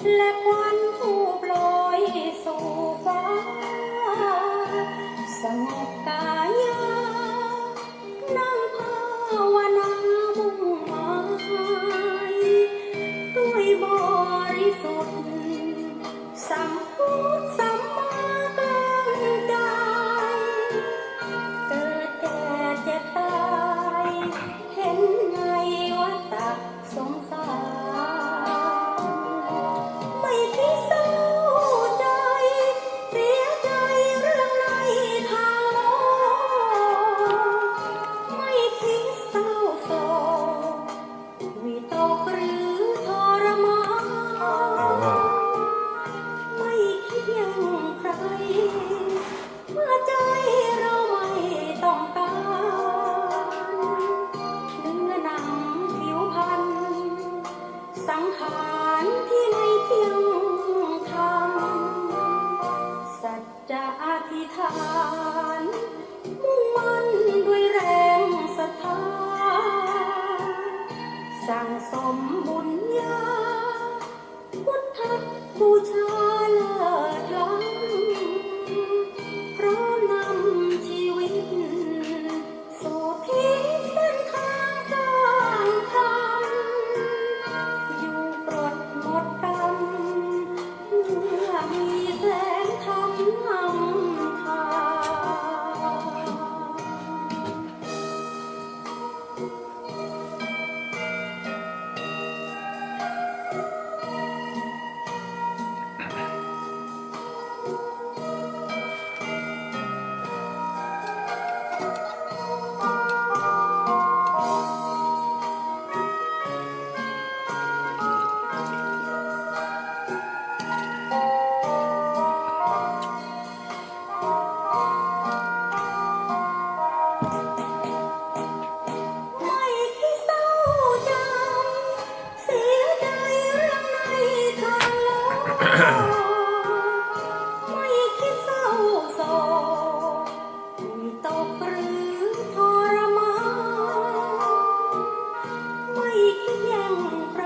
และควันผู้โปรยสู่ฟ้าสงบกายานั่งภาวนามุ่งหมายด้วยบริสุทธิ์สัมพุทธสัมมากังใจเกิดแก่เจ็บตายเห็นในวัฏสงสารไม่คิดเศร้าใจเสียใจเรื่องในทางโลกไม่คิดเศร้าโศกวิตกหรือทรมานไม่คิดยังใครเมื่อใจเราไม่ต้องการเนื้อหนังผิวพรรณสังขารที่ไม่เที่ยงธรรมสัจจะอธิษฐานมุ่งมั่นด้วยแรงศรัทธาสั่งสมบุญญาพุทธบูชาเลิศล้ำพร้อมนำชีวิตสู่ทิศเส้นทางสร้างธรรมอยู่ปลดหมดกรรมเมื่อมีแสงธรรมนำทางไม่คิดเศร้าใจเสียใจเรื่องในทางโลกไม่คิดเศร้าโศกวิตกหรือทรมานไม่คิดแย่งใคร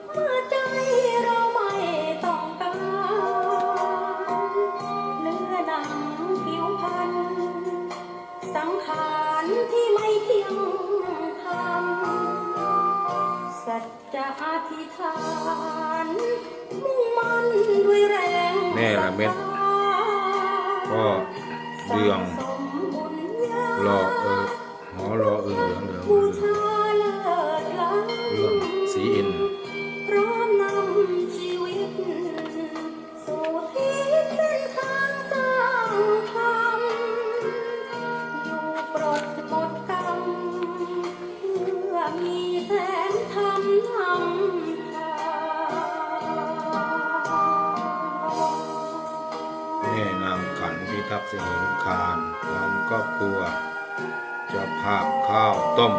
เมื่อใจเราไม่ต้องการเนื้อหนังผิวพรรณสังขารที่ไม่เที่ยงธรรมสัจจะอธิษฐานมุ่งมั่นด้วยแรง แม่ละเม็ดก็เดืองรอหอรอเหลืองเหลืองเหลืองเรื่องสีอินพร้อมนำชีวิตสู่ทิศเส้นทางสร้างธรรมอยู่ปลดหมดกรรมเมื่อมีแสงธรรมนำทางแม่นางขันพิทักษ์เสหิงคารพร้อมครอบครัวเจ้าภาพข้าวต้ม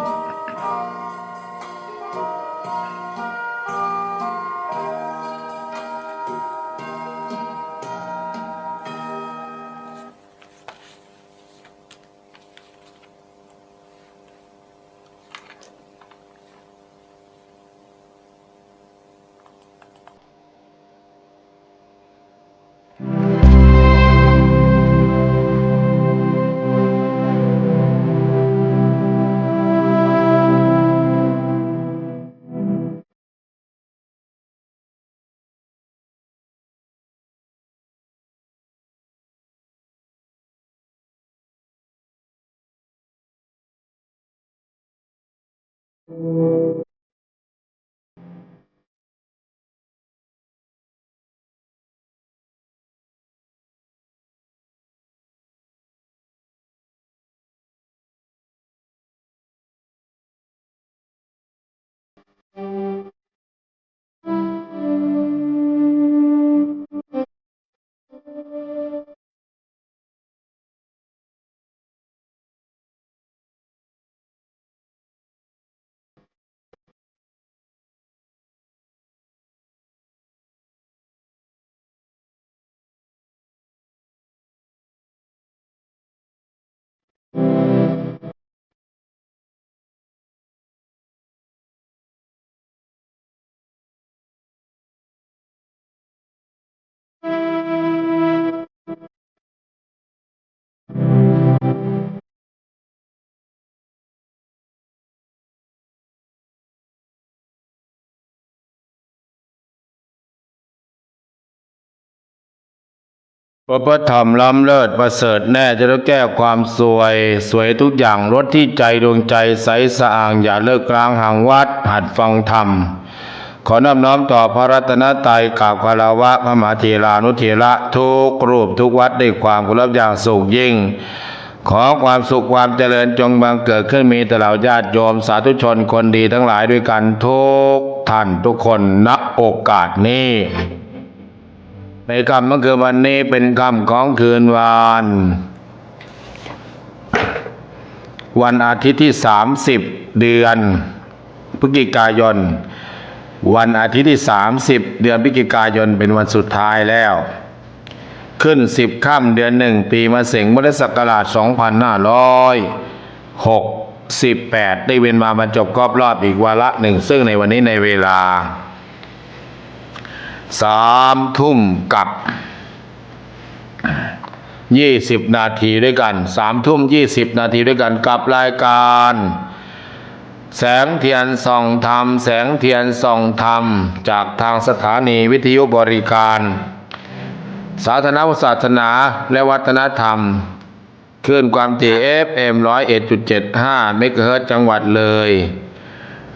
พระพุทธธรรมล้ำเลิศประเสริฐแน่จะต้องแก้ความสวยทุกอย่างรสที่ใจดวงใจใสสะอาดอย่าเลิกกลางห่างวัดหัดฟังธรรมขอนอบน้อมต่อพระรัตนตรัยกราบคารวะพระมหาเถรานุเถระทุกรูปทุกวัดด้วยความเคารพอย่างสูงยิ่งขอความสุขความเจริญจงบังเกิดขึ้นมีแต่เหล่าญาติโยมสาธุชนคนดีทั้งหลายด้วยกันทุกท่านทุกคนณโอกาสนี้ในค่ำเมื่อคืนวันนี้เป็นค่ำของคืนวันอาทิตย์ที่30เดือนพฤศจิกายนวันอาทิตย์ที่30เดือนพฤศจิกายนเป็นวันสุดท้ายแล้วขึ้น10ค่ำเดือน1ปีมะเส็งพุทธศักราช2568ได้เว้นมาบรรจบครบรอบอีกวาระหนึ่งซึ่งในวันนี้ในเวลา3 ทุ่มกับ20 นาทีด้วยกัน3 ทุ่ม 20 นาทีด้วยกันกับรายการแสงเทียนส่องธรรมแสงเทียนส่องธรรมจากทางสถานีวิทยุบริการสาธารณศาสนาและวัฒนธรรมคลื่นความถี่ FM 101.75 เมกะเฮิรตซ์จังหวัดเลย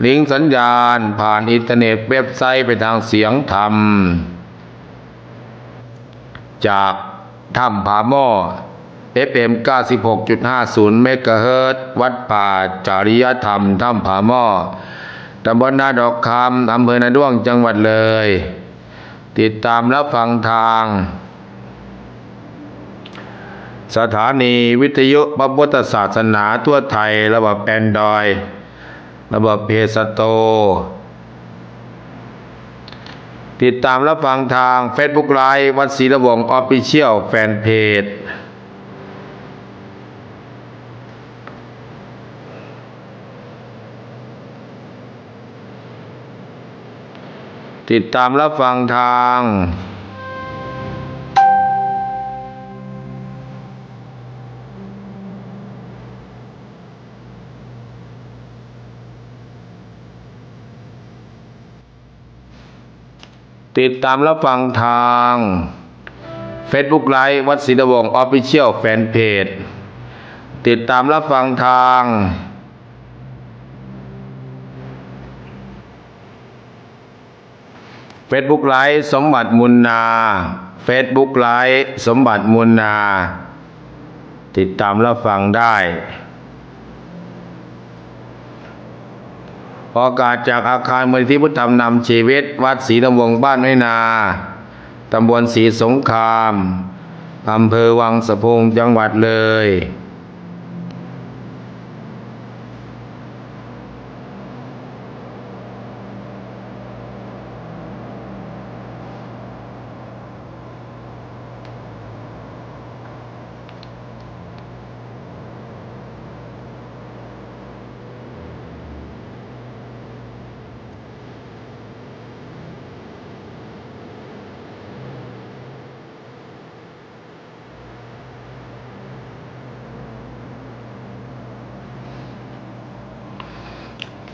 ลิงก์สัญญาณผ่านอินเทอร์เน็ตเว็บไซต์ไปทางเสียงธรรมจากถ้ำผาหม้อ FM 96.50 เมกะเฮิรตซ์วัดป่าจาริยธรรมถ้ำผาหม้อตำบลนาดอกคำอำเภอนาด้วงจังหวัดเลยติดตามรับฟังทางสถานีวิทยุพระพุทธศาสนาทั่วไทยระบบแอนดรอยด์ระบบเพจสโตติดตามรับฟังทาง Facebook Live วัดศรีระวงศ์ Official Fan Page ติดตามรับฟังทางติดตามรับฟังทาง Facebook Live วัดศรีระวงศ์ Official Fan Page ติดตามรับฟังทาง Facebook Live สมบัติมุนนา Facebook Live สมบัติมุนนาติดตามรับฟังได้ออกอากาศจากอาคารมูลนิธิพุทธธรรมนำชีวิตวัดศรีระวงศ์บ้านไม้นาตำบลศรีสงครามอำเภอวังสะพุงจังหวัดเลย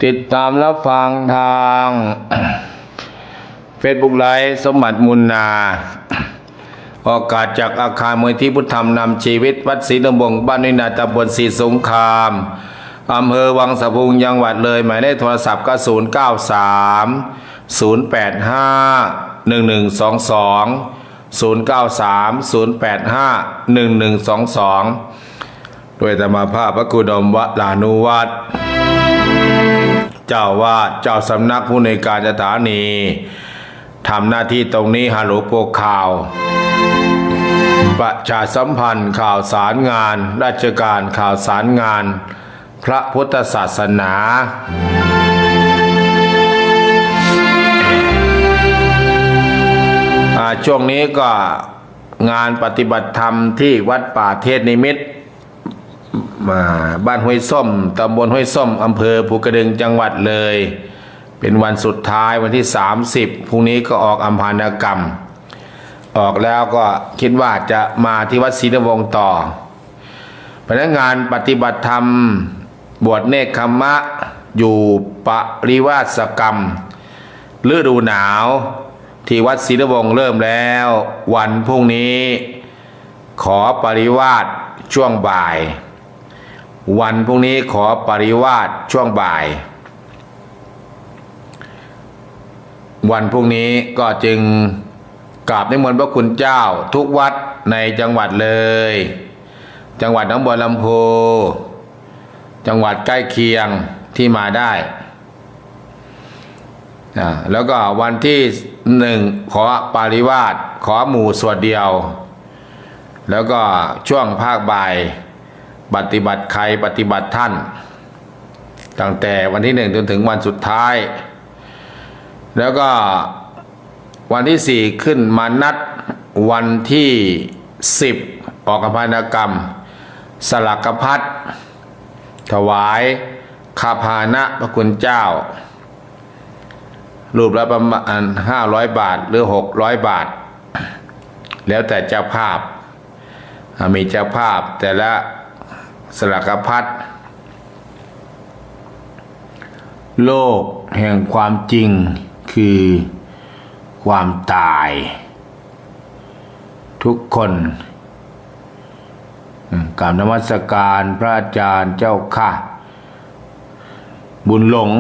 ติดตามรับฟังทาง Facebook Live สมบัติมุนนาออกอากาศจากอาคารมูลนิธิพุทธธรรมนำชีวิตวัดศรีระวงศ์บ้านนินาตำบลศรีสงครามอำเภอวังสะพุงจังหวัดเลยหมายเลขโทรศัพท์ก็0930851122 ด้วยธรรมภาพพระกุดมวลานุวัตรเจ้าวาดเจ้าสำนักผู้ในวยการสถานีทำหน้าที่ตรงนี้ฮัลโหลโปรข่าวประชาสัมพันธ์ข่าวสารงานราชการข่าวสารงานพระพุทธศาสนาช่วงนี้ก็งานปฏิบัติธรรมที่วัดป่าเทศนิมิตรบ้านห้วยส้มตำบลห้วยส้มอำเภอภูกระดึงจังหวัดเลยเป็นวันสุดท้ายวันที่30พรุ่งนี้ก็ออกอัมพานกรรมออกแล้วก็คิดว่าจะมาที่วัดศรีระวงศ์ต่อพนักงานปฏิบัติธรรมบวชเนกขัมมะอยู่ปริวาสกรรมฤดูหนาวที่วัดศรีระวงศ์เริ่มแล้ววันพรุ่งนี้ ขอปริวาสช่วงบ่ายวันพรุ่งนี้ขอปริวาสช่วงบ่ายวันพรุ่งนี้ก็จึงกราบนิมนต์พระคุณเจ้าทุกวัดในจังหวัดเลยจังหวัดหนองบัวลำพูจังหวัดใกล้เคียงที่มาได้แล้วก็วันที่1ขอปริวาสขอหมู่สวดเดียวแล้วก็ช่วงภาคบ่ายปฏิบัติใครปฏิบัติท่านตั้งแต่วันที่1จนถึงวันสุดท้ายแล้วก็วันที่4ขึ้นมานัดวันที่10ออกอภานกรรมสลักพัดถวายคาพานะพระคุณเจ้ารูปละประมาณ500 บาทหรือ600 บาทแล้วแต่เจ้าภาพมีเจ้าภาพแต่ละสลักพัดโลกแห่งความจริงคือความตายทุกคนกราบนมัสการพระอาจารย์เจ้าค่ะบุญหลง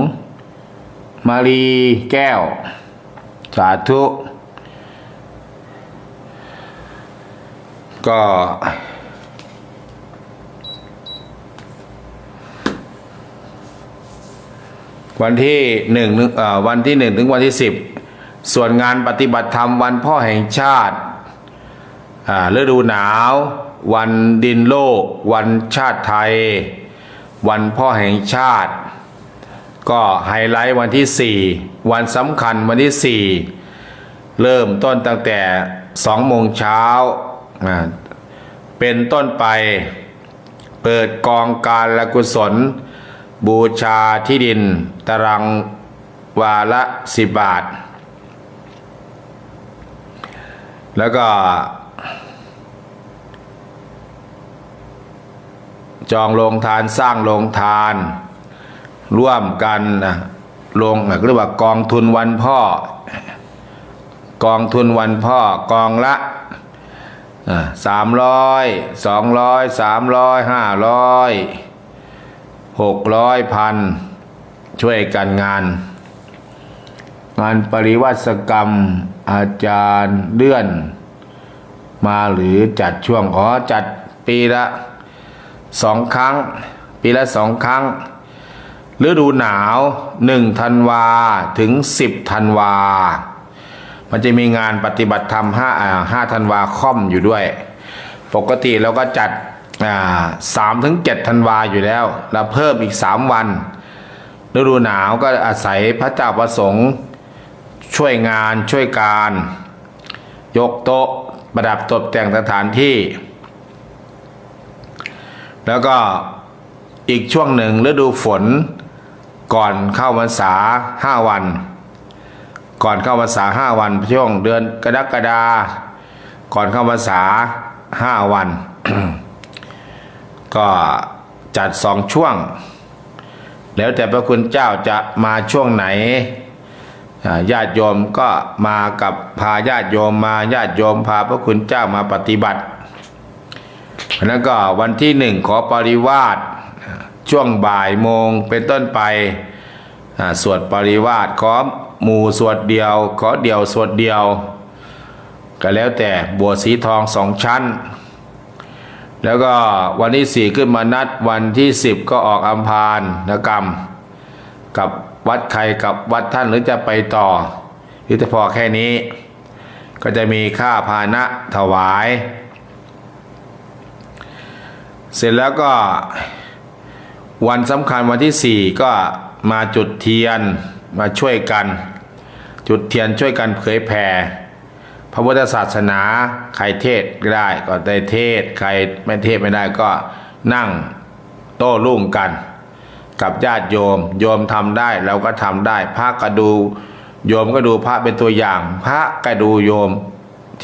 มารีแก้วสาธุก็วันที่1ถึงวันที่10ส่วนงานปฏิบัติธรรมวันพ่อแห่งชาติฤดูหนาววันดินโลกวันชาติไทยวันพ่อแห่งชาติก็ไฮไลท์วันที่4วันสำคัญวันที่4เริ่มต้นตั้งแต่2 โมงเช้าเป็นต้นไปเปิดกองการละกุศลบูชาที่ดินตารางวาละ10 บาทแล้วก็จองโรงทานสร้างโรงทานร่วมกันลงเรียกว่ากองทุนวันพ่อกองทุนวันพ่อกองละ300 200 300 500 600 1,000ช่วยกันงานปริวัติกรรมอาจารย์เลื่อนมาหรือจัดช่วงจัดปีละ2 ครั้งปีละ2 ครั้งฤดูหนาว1 ธันวาถึง10 ธันวามันจะมีงานปฏิบัติธรรม5 ธันวาค่อมอยู่ด้วยปกติเราก็จัด3 ถึง 7 ธันวาอยู่แล้วเราเพิ่มอีก3 วันฤดูหนาวก็อาศัยพระเจ้าประสงค์ช่วยงานช่วยการยกโต๊ะประดับตกแต่งสถานที่แล้วก็อีกช่วงหนึ่งฤดูฝนก่อนเข้าพรรษา5 วันก่อนเข้าพรรษา5 วันช่วงเดือนกรกฎาคมก่อนเข้าพรรษา5 วัน ก็จัด2 ช่วงแล้วแต่พระคุณเจ้าจะมาช่วงไหนญาติโยมก็มากับพาญาติโยมมาญาติโยมพาพระคุณเจ้ามาปฏิบัติแล้วก็วันที่1ขอปริวาสช่วงบ่ายโมงเป็นต้นไปสวดปริวาสขอหมู่สวดเดียวขอเดียวสวดเดียวก็แล้วแต่บัวสีทอง2 ชั้นแล้วก็วันที่4ขึ้นมานัดวันที่10ก็ออกอัมพานกรรมกับวัดใครกับวัดท่านหรือจะไปต่อหรือจะพอแค่นี้ก็จะมีค่าพาหนะถวายเสร็จแล้วก็วันสำคัญวันที่4ก็มาจุดเทียนมาช่วยกันจุดเทียนช่วยกันเผยแผ่พระพุทธศาสนาใครเทศก็ได้ก็ได้เทศใครไม่เทศไม่ได้ก็นั่งโต้รุ่งกันกับญาติโยมโยมทำได้เราก็ทำได้พระก็ดูโยมก็ดูพระเป็นตัวอย่างพระก็ดูโยม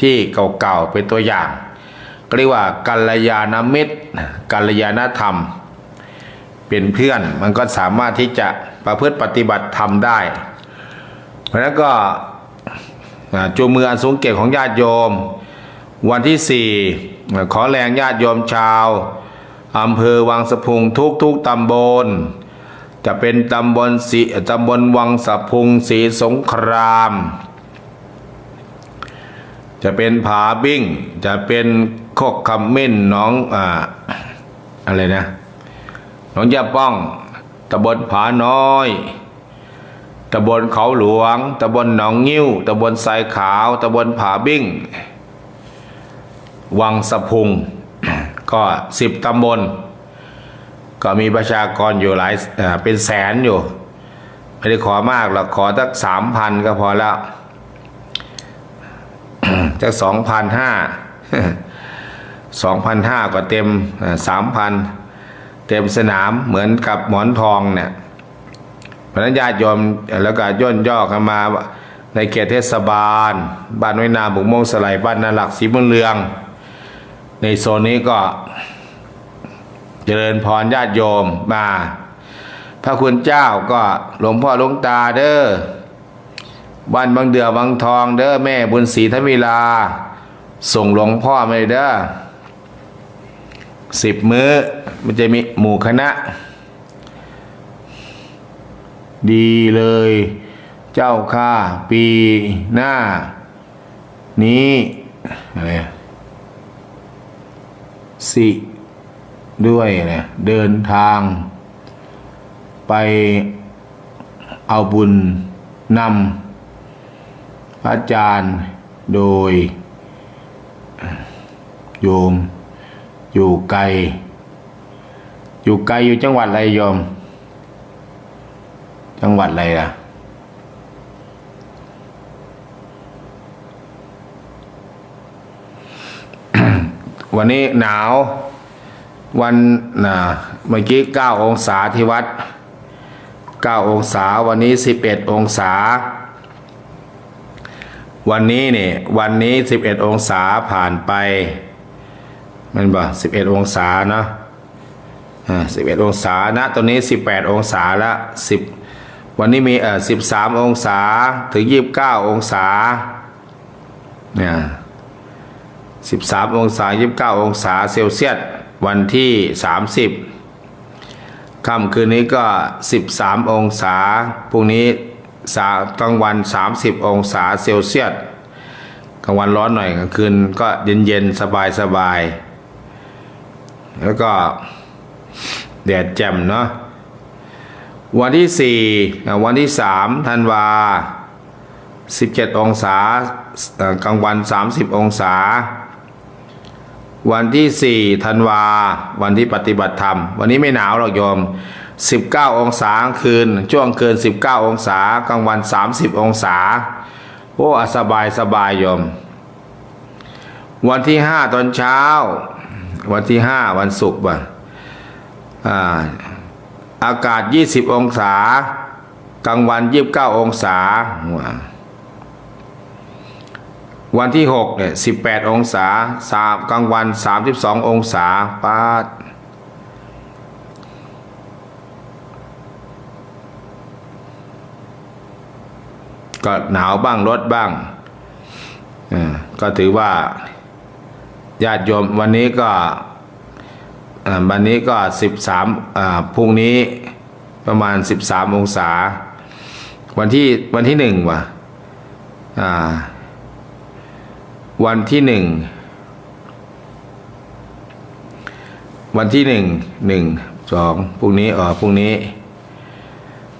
ที่เก่าๆเป็นตัวอย่างเรียกว่ากัลยาณมิตรกัลยาณธรรมเป็นเพื่อนมันก็สามารถที่จะประพฤติปฏิบัติธรรมได้เพราะนั้นก็จูงมืออันสูงเกียรติของญาติโยม วันที่ 4ขอแรงญาติโยมชาวอำเภอวังสะพุงทุกตำบลจะเป็นตำบลวังสะพุงศรีสงครามจะเป็นผาบิ้งจะเป็นโคกคำมิ้นหนองอะไรนะหนองยาป้องตำบลผาน้อยตำบลเขาหลวงตำบลหนองงิ้วตำบลทรายขาวตำบลผาบิ้งวังสะพุง ก็10 ตำบลก็มีประชากรอยู่หลายเป็นแสนอยู่ไม่ได้ขอมากหรอกขอสัก3,000ก็พอแล้วจาก2,500ก็เต็ม3,000เต็มสนามเหมือนกับหมอนทองเนี่ยพระญาติโยมแล้วก็ย่นย่อกันมาในเขตเทศบาลบ้านน้อยนาบุกม่วงสไลบ้านนาหลักศรีบุญเรืองในโซนนี้ก็เจริญพรญาติโยมมาพระคุณเจ้าก็หลวงพ่อหลวงตาเด้อบ้านบางเดือบางทองเด้อแม่บุญศรีทวีลาส่งหลวงพ่อมาเด้อ10 มื้อมันจะมีหมู่คณะดีเลยเจ้าข้าปีหน้านี้อะไรสิด้วยนะเดินทางไปเอาบุญนำพระอาจารย์โดยโยมอยู่ไกลอยู่จังหวัดอะไรโยมจังหวัดอะไรล่ะวันนี้หนาววันเมื่อกี้9 องศาที่วัด9 องศาวันนี้11 องศาวันนี้11 องศาผ่านไปมันบ่11 องศาเนาะ11 องศานะตอนนี้18 องศาละวันนี้มี13 องศาถึง29 องศาเนี่ย13 องศา29 องศาเซลเซียสวันที่30ค่ำคืนนี้ก็13 องศาพรุ่งนี้กลางวัน30 องศาเซลเซียสกลางวันร้อนหน่อยกลางคืนก็เย็นๆสบายแล้วก็แดดแจ่มเนาะวันที่4วันที่3 ธันวา17 องศากลางวัน30 องศาวันที่4 ธันวาวันที่ปฏิบัติธรรมวันนี้ไม่หนาวหรอกโยม19 องศากลางคืนช่วงคืน19 องศากลางวัน30 องศาโอ้สบายโยมวันที่5 ตอนเช้าวันที่5 วันศุกร์ป่ะอากาศ20 องศากลางวัน29 องศาวันที่6เนี่ย18 องศากลางวัน32 องศาปาดก็หนาวบ้างลดบ้างก็ถือว่าญาติโยมวันนี้ก็13พรุ่งนี้ประมาณ13 องศาวันที่1ว่ะวันที่12พรุ่งนี้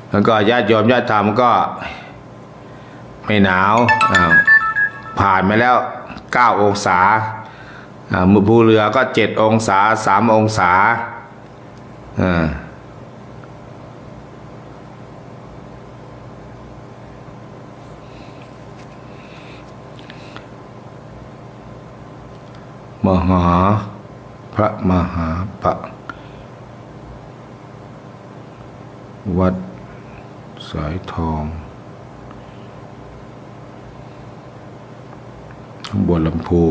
แล้วก็ญาติโยมญาติธรรมก็ไม่หนาวผ่านมาแล้ว9 องศามือภูเรือก็7 องศา3 องศาพระมหาปะวัดสายทองข้างบนลำพู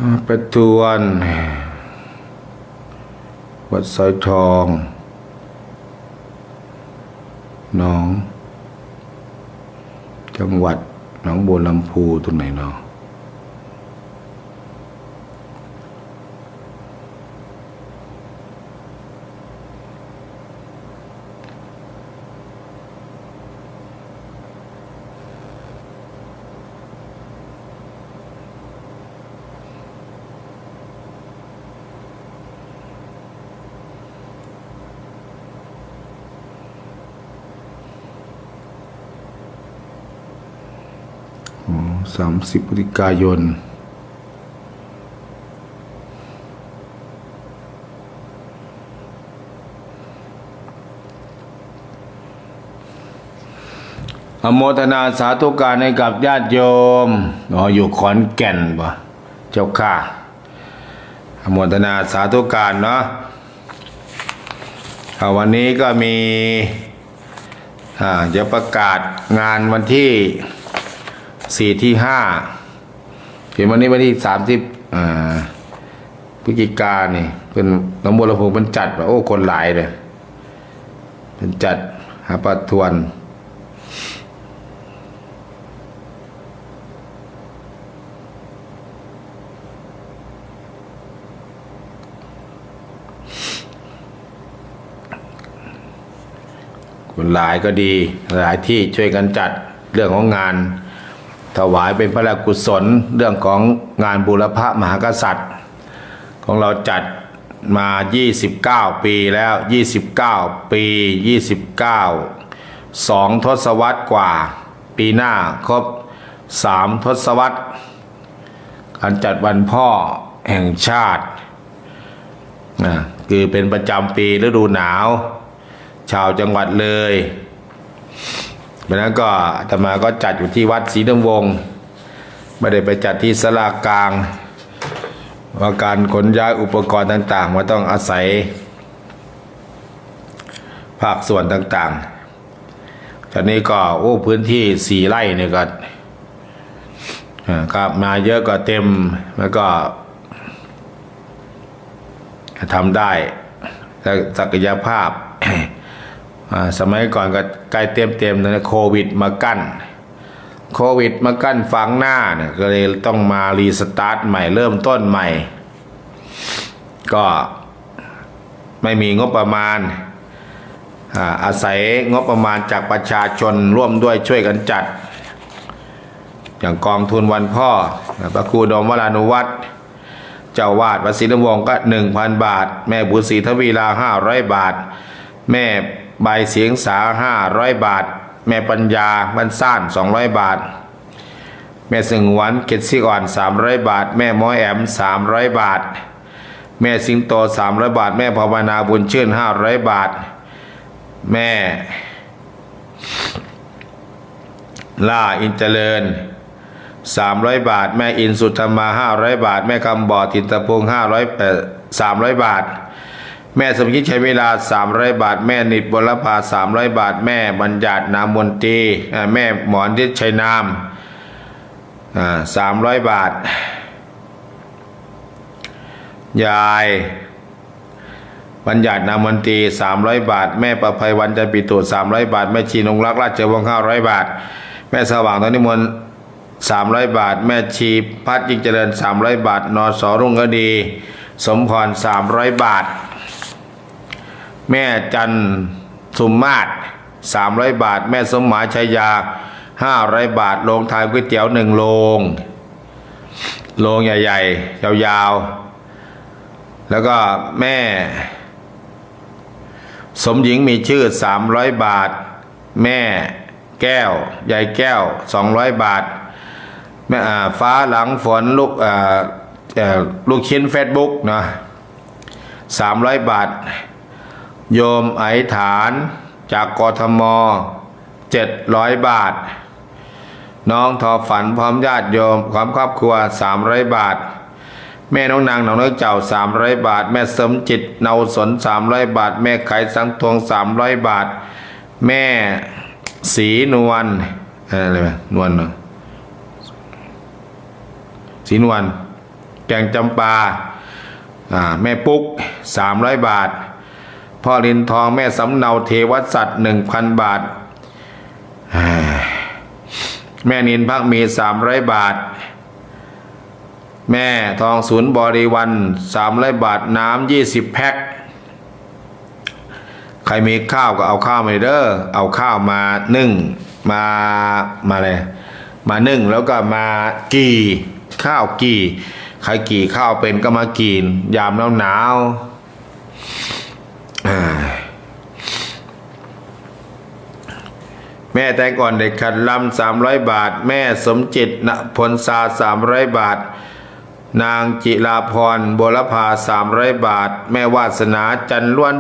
ประทวนวัดสายทองหนองจังหวัดหนองบัวลำพูตรงไหนเนาะ30 พฤศจิกายนอโมทนาสาธุการให้กับญาติโยมอยู่ขอนแก่นปะเจ้าค่ะอโมทนาสาธุการเนาะวันนี้ก็มีจะประกาศงานวันที่4 ที่ 5เห็นวันนี้วันที่30พฤศจิกายนนี่เป็นน้ำบัวลำพูเป็นจัดโอ้คนหลายเลยเป็นจัดหาประทวนคนหลายก็ดีหลายที่ช่วยกันจัดเรื่องของงานถวายเป็นพระราชกุศลเรื่องของงานบูรพมหากษัตริย์ของเราจัดมา29 ปีแล้ว29 ปี29 2 ทศวรรษกว่าปีหน้าครบ3 ทศวรรษการจัดวันพ่อแห่งชาติคือเป็นประจำปีฤดูหนาวชาวจังหวัดเลยเพราะนั้นก็อาตมาก็จัดอยู่ที่วัดศรีดำวงไม่ได้ไปจัดที่ศาลากลางว่าการขนย้ายอุปกรณ์ต่างๆว่าต้องอาศัยภาคส่วนต่างๆตอนนี้ก็พื้นที่4 ไร่เนี่ยก็มาเยอะก็เต็มแล้วก็ทำได้ศักยภาพสมัยก่อนก็ใกล้เต็มนะโควิดมากั้นฝังหน้าเนี่ยก็เลยต้องมารีสตาร์ทใหม่เริ่มต้นใหม่ก็ไม่มีงบประมาณอาศัยงบประมาณจากประชาชนร่วมด้วยช่วยกันจัดอย่างกองทุนวันพ่อพระครูดมวรานุวัฒน์เจ้าวาดวัดศรีดำวงก็ 1,000 บาทแม่บุญศรีทวีลา500 บาทแม่ใบเสียงสา500 บาทแม่ปัญญาบ้านซ่าน200 บาทแม่สงวนเกศสิอ่อน300 บาทแม่ม้อยแอม300 บาทแม่สิงโต300 บาทแม่ภาวนาบุญชื่น500 บาทแม่ล่าอินเจริญ300 บาทแม่อินสุธรรมา500 บาทแม่คำบ่อทินตะพง300 บาทแม่สมคิดใช้เวลา300 บาทแม่นิดบลภา300 บาทแม่บัญญัตินามมนตรีแม่หมอนทิศชัยนาม300 บาทยายบัญญัตินามมนตรี300 บาทแม่ประภัยวันจันปิตุ300 บาทแม่ชีนงรักราชวงศ์500 บาทแม่สว่างตอนนิมนต์300 บาทแม่ชีพัดยิ่งเจริญ300 บาทนสรุ่งฤดีสมพร300 บาทแม่จันสุมมาศ300 บาทแม่สมหมายชัยยา500 บาทโรงทานก๋วยเตี๋ยว1 โรงใหญ่ๆยาวๆแล้วก็แม่สมหญิงมีชื่อ300 บาทแม่แก้วยายแก้ว200 บาทแม่ฟ้าหลังฝนลูกชิ้น Facebook นะ300 บาทโยมไอฐานจากกทม700 บาทน้องทอฝันพร้อมญาติโยมความครอบครัว300 บาทแม่น้องนางหนองน้อยเจ้า300 บาทแม่สมจิตเนาสน300 บาทแม่ไข่สังทวง300 บาทแม่ศรีนวลอะไรนวลเนาะศรีนวล แกงจำปาแม่ปุ๊ก300 บาทพ่อลินทองแม่สำเนาเทวสัตว์1,000 บาทแม่นินพักมี300 บาทแม่ทองศูนย์บริวัน300 บาทน้ำ20 แพ็คใครมีข้าวก็เอาข้าวมาเด้อเอาข้าวมานึ่งมาเลยมานึ่งแล้วก็มากี่ข้าวกี่ใครกี่ข้าวเป็นก็มากินยามหนาวแม่แตงอ่อนเด็กขัดลำ300 บาทแม่สมจิตณพลซา300 บาทนางจิราพรบุรพา300 บาทแม่วาสนาจันล้วน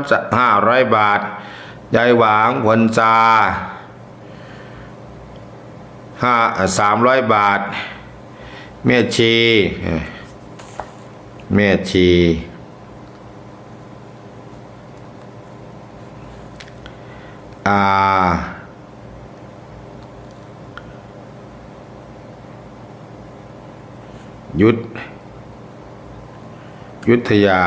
500 บาทยายหวางพลซา300 บาทแม่ชียุทธยา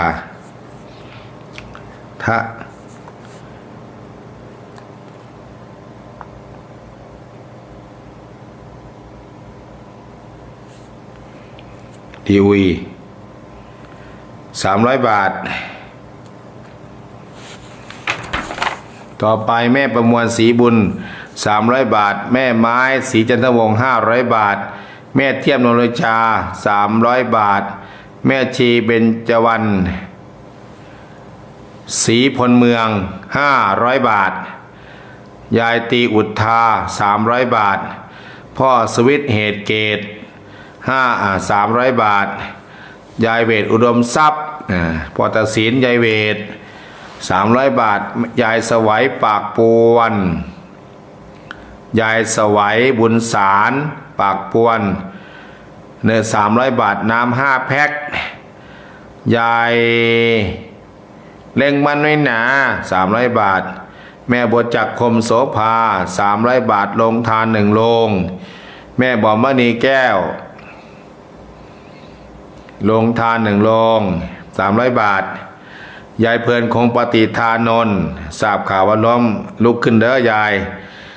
ดีวี300 บาทต่อไปแม่ประมวลศรีบุญ300 บาทแม่ไม้ศรีจันทวงศ์500 บาทแม่เทียมนรชา300 บาทแม่ชีเบญจวรรณศรีพลเมือง500 บาทยายตีอุทธา300 บาทพ่อสวิทย์เหตุเกต300 บาทยายเวทอุดมทรัพย์พ่อตาศีลยายเวท300 บาทยายสวัยปากปวนยายสวัยบุญสารปากปวนเนื้อ300 บาทน้ำ5 แพ็คยายเล่งมันไว้หนา300 บาทแม่บัวจักคมโสภา300 บาทลงทาน1 โลงแม่บอมมณีแก้วลงทาน1 โลง300 บาทยายเพลินคงปฏิทานนท์ทราบข่าวว่าล้มลุกขึ้นเด้อยาย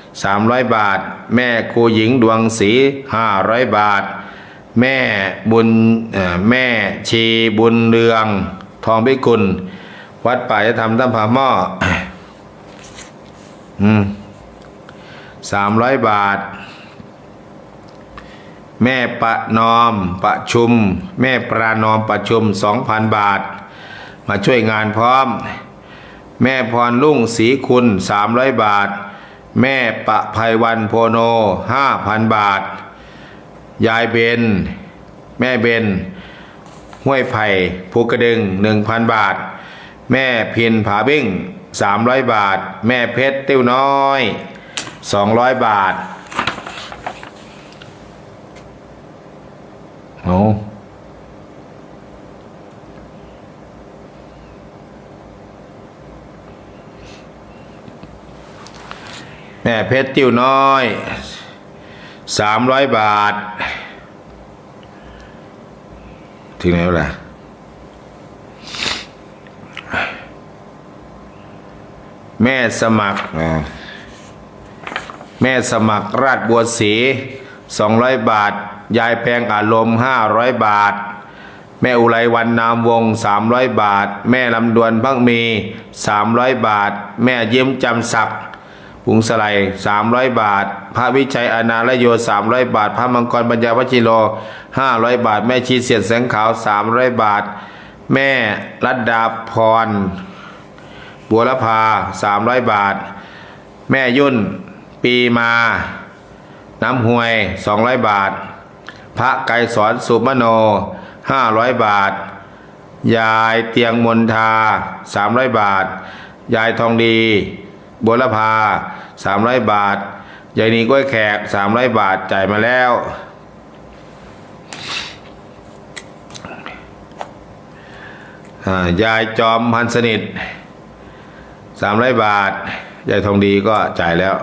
300 บาทแม่ครูหญิงดวงศรี500 บาทแม่แม่ชีบุญเรืองทองพิกุลวัดป่าจะทำตั้งผาหม้อ300 บาทแม่ประนอมประชุมแม่ประนอมประชุม 2,000 บาทมาช่วยงานพร้อมแม่พรลุ่งศรีคุณ300 บาทแม่ประภัยวันโพโน 5,000 บาทยายเบนแม่เบนห้วยไผ่ภูกระดึง 1,000 บาทแม่พินผาบิ้ง300 บาทแม่เพชรติ้วน้อย200 บาทแม่เพชรติ้วน้อย300 บาทถึงไหนแล้วล่ะแม่สมัครราชบัวศรี200 บาทยายแพงอารมณ์500 บาทแม่อุไรวันนามวง300 บาทแม่ลำดวนพักมี300 บาทแม่ยิ้มจำศักดิ์พุงสไล300 บาทพระวิชัยอนาลโย300 บาทพระมังกรปัญญาวชิโร500 บาทแม่ชีเสียดแสงขาว300 บาทแม่รัตดาพรบัวละพา300 บาทแม่ยุ่นปีมาน้ำห้วย200 บาทพระไกรสอนสุมโน500 บาทยายเตียงมนทา300 บาทยายทองดีบัวละพา300 บาทยายนีกล้วยแขก300 บาทจ่ายมาแล้วยายจอมพันสนิท300 บาทยายทองดีก็จ่ายแล้ว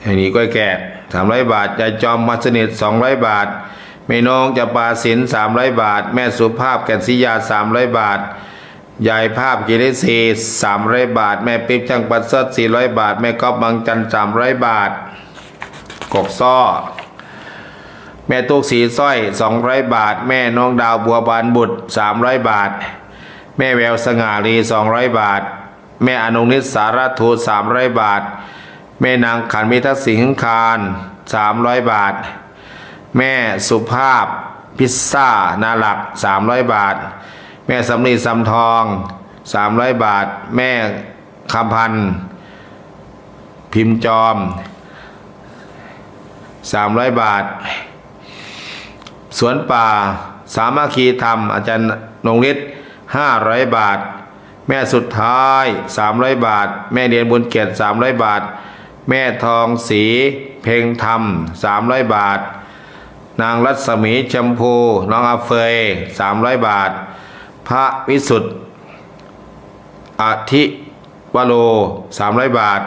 อันนี้ก้อยแก่300 บาทยายจอมมัสนิท200 บาทแม่น้องจะปาสิน300 บาทแม่สุภาพแก่นศิยา300 บาทยายภาพกิริศี300 บาทแม่ปิ๊บช่างปัดเซิด400 บาทแม่ก๊อฟบางจัน300 บาทกกซ้อแม่ตุ๊กสีสร้อย200 บาทแม่น้องดาวบัวบานบุตร300 บาทแม่แววสง่าลี200 บาทแม่อนงนิษสารทู300 บาทแม่นางขันมิทักษิงคาร300 บาทแม่สุภาพพิซซ่านาหลัก300 บาทแม่สำลีสำทอง300 บาทแม่คำพันธ์พิมพ์จอม300 บาทสวนป่าสามัคคีธรรมอาจารย์นงฤทธิ์500 บาทแม่สุดท้าย300 บาทแม่เดียนบุญเกียรติ300 บาทแม่ทองศรีเพ็งธรรม300 บาทนางรัศมีชมพูน้องอาเฟย300 บาทพระวิสุทธิ์อธิวโร300 บาท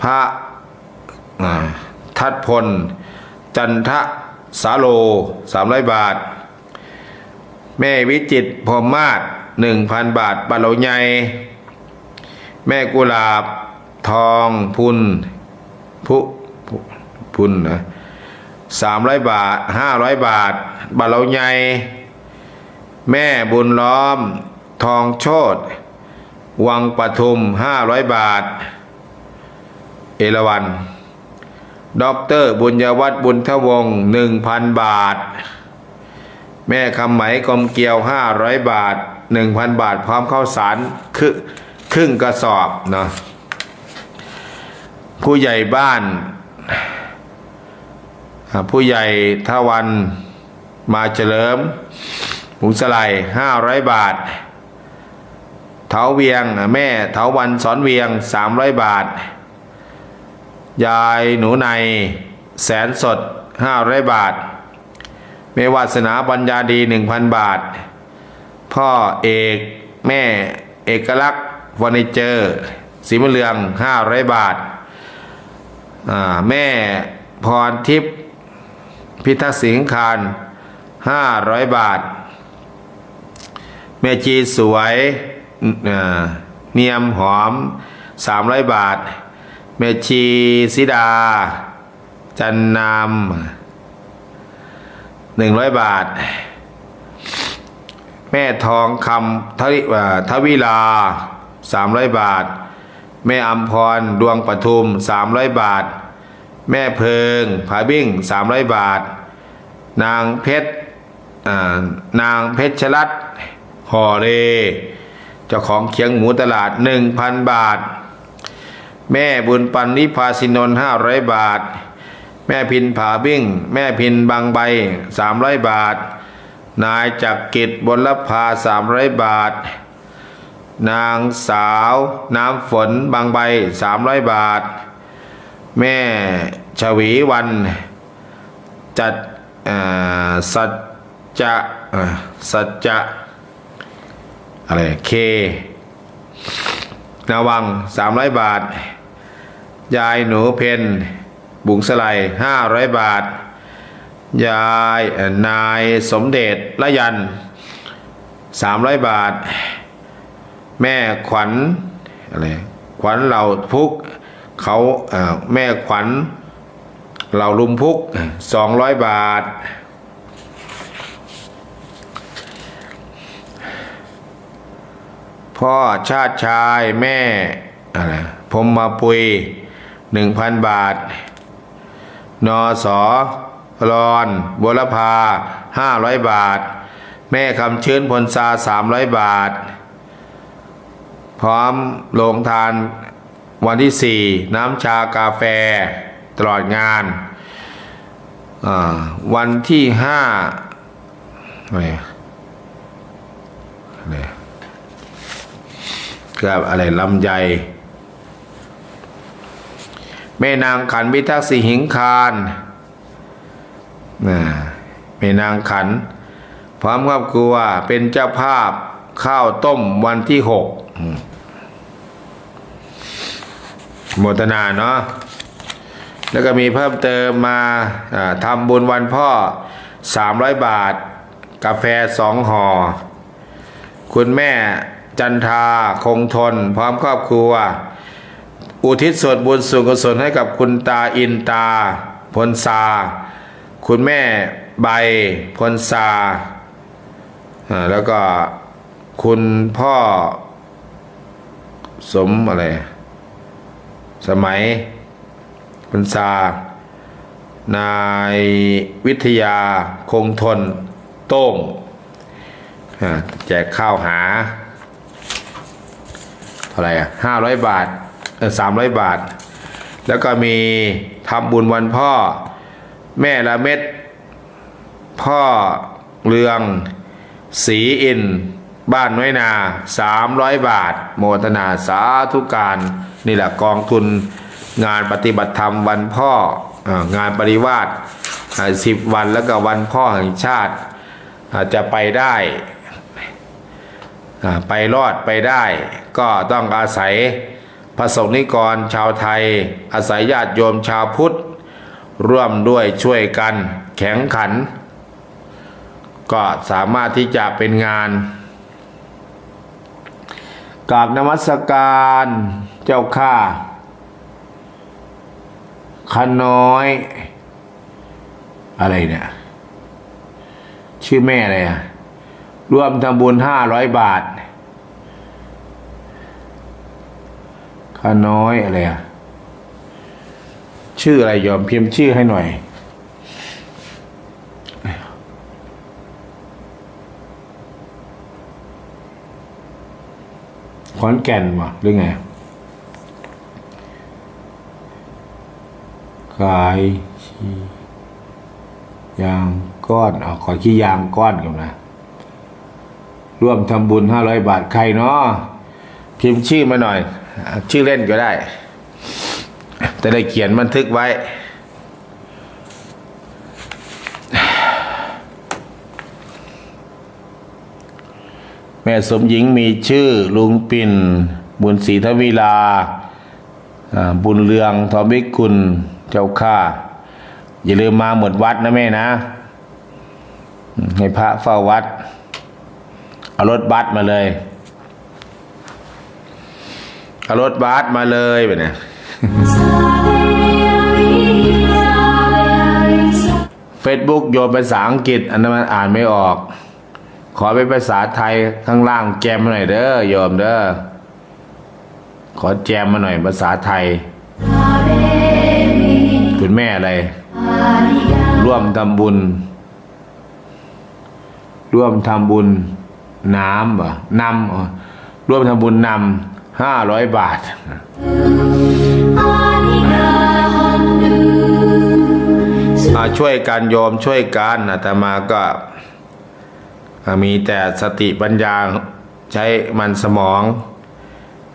พระทัดพลจันทสาโล300 บาทแม่วิจิตรพรหมมาศ1,000 บาทบาโลใหญ่แม่กุหลาบทองพุนพุนนะ300 บาท500 บาทบาโลใหญ่แม่บุญล้อมทองโชติวังปทุม500 บาทเอราวัณด็อกเตอร์บุญยวัฒน์บุญทวงศ์ 1,000 บาทแม่คำไหมกลมเกลียว500 บาท 1,000 บาทพร้อมข้าวสารครึ่งกระสอบเนาะผู้ใหญ่บ้านผู้ใหญ่ทวันมาเฉลิมผงสไล500 บาทเถาเวียงแม่เถาวันสอนเวียง300 บาทยายหนูในแสนสด500 บาทแม่วาสนาปัญญาดี 1,000 บาทพ่อเอกแม่เอกลักษณ์เฟอร์นิเจอร์สีมะเรือง500 บาทแม่พรทิพย์พิทักษ์สิงคาร500 บาทแม่จีสวยเนียมหอม300 บาทแม่ชีสิดาจันนาม100 บาทแม่ทองคำทวิลา300 บาทแม่อัมพรดวงปทุม300 บาทแม่เพิงผาบิ่ง300 บาทนางเพชรรัตน์ห่อเลเจ้าของเคียงหมูตลาด 1,000 บาทแม่บุญปันนิพาสินนท์500 บาทแม่พินผาบิ่งแม่พินบางใบ300 บาทนายจักรกิจบลภา300 บาทนางสาวน้ำฝนบางใบ300 บาทแม่ชวีวันจัดสัจจะอะไรเคนาวัง300 บาทยายหนูเพนบุงสไล500 บาทยายนายสมเด็จละยัน300 บาทแม่ขวัญอะไรขวัญเหล่าพุกเขาแม่ขวัญเหล่าลุมพุก200 บาทพ่อชาติชายแม่อะไรพรหมมาปุย 1,000 บาทนสรอนบุรพา500 บาทแม่คำชื้นพลซา300 บาทพร้อมโรงทานวันที่4น้ำชากาแฟตลอดงานวันที่5อะไรกับอะไรลำไยแม่นางขันพิทักษ์สิหิงคารแม่นางขันพร้อมครอบครัวเป็นเจ้าภาพข้าวต้มวันที่6โมทนาเนาะ แล้วก็มีเพิ่มเติมมาทำบุญวันพ่อ300 บาทกาแฟ2 ห่อคุณแม่จันทาคงทนพร้อมครอบครัวอุทิศส่วนบุญส่วนกุศลให้กับคุณตาอินตาพลซาคุณแม่ใบพลซาแล้วก็คุณพ่อสมอะไรสมัยพลซานายวิทยาคงทนโต้งแจกข้าวหาเท่าไหร่500 บาท300 บาทแล้วก็มีทำบุญวันพ่อแม่ละเม็ดพ่อเรืองศรีอินบ้านน้อยนา300 บาทโมทนาสาธุการนี่แหละกองทุนงานปฏิบัติธรรมวันพ่องานปริวาส10 วันแล้วก็วันพ่อแห่งชาติจะไปได้ไปรอดไปได้ก็ต้องอาศัยพระสงฆ์นิกรชาวไทยอาศัยญาติโยมชาวพุทธร่วมด้วยช่วยกันแข็งขันก็สามารถที่จะเป็นงานกราบนมัสการเจ้าข้าขน้อยอะไรเนี่ยชื่อแม่อะไรร่วมทำบุญ500 บาทขน้อยอะไรชื่ออะไรยอมพิมพ์ชื่อให้หน่อยขอนแก่นวะหรือไงขายขี้ยางก้อนขอขี้ยางก้อนกันนะร่วมทำบุญ500 บาทใครเนาะพิมพ์ชื่อมาหน่อยชื่อเล่นก็ได้จะได้เขียนบันทึกไว้แม่สมหญิงมีชื่อลุงปิ่นบุญศรีทวีลาบุญเรืองทอมิกุลเจ้าข้าอย่าลืมมาหมดวัดนะแม่นะให้พระเฝ้าวัดเอารถบัสมาเลยเอารถบัสมาเลยแบบนี้Facebook โยมภาษาอังกฤษอันนั้นมันอ่านไม่ออกขอเป็นภาษาไทยข้างล่างแจมมาหน่อยเด้อโยมเด้อขอแจมมาหน่อยภาษาไทยคุณแม่อะไรร่วมทำบุญน้ำบ่นำร่วมทำบุญนำ500 บาทช่วยกันโยมช่วยกันอาตมาก็มีแต่สติปัญญาใช้มันสมอง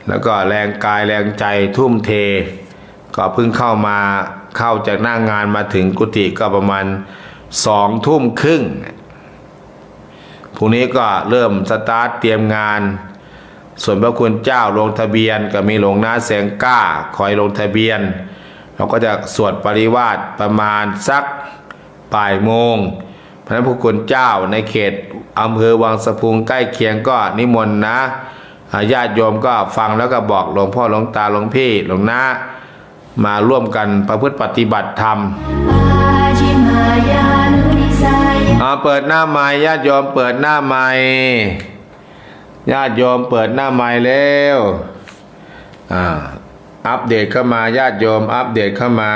แล้วก็แรงกายแรงใจทุ่มเทก็เพิ่งเข้าจากหน้างานมาถึงกุฏิก็ประมาณ20:30พรุ่งนี้ก็เริ่มสตาร์ทเตรียมงานส่วนพระคุณเจ้าลงทะเบียนก็มีหลวงนาแสงกล้าคอยลงทะเบียนเราก็จะสวดปริวาสประมาณสักบ่ายโมงพระพุทธคุณเจ้าในเขตอำเภอวังสะพุงใกล้เคียงก็นิมนต์นะญาติโยมก็ฟังแล้วก็บอกหลวงพ่อหลวงตาหลวงพี่หลวงน้ามาร่วมกันประพฤติปฏิบัติธรรมเปิดหน้าใหม่ญาติโยมเปิดหน้าใหม่ญาติโยมเปิดหน้าใหม่แล้วอัปเดตเข้ามาญาติโยมอัปเดตเข้ามา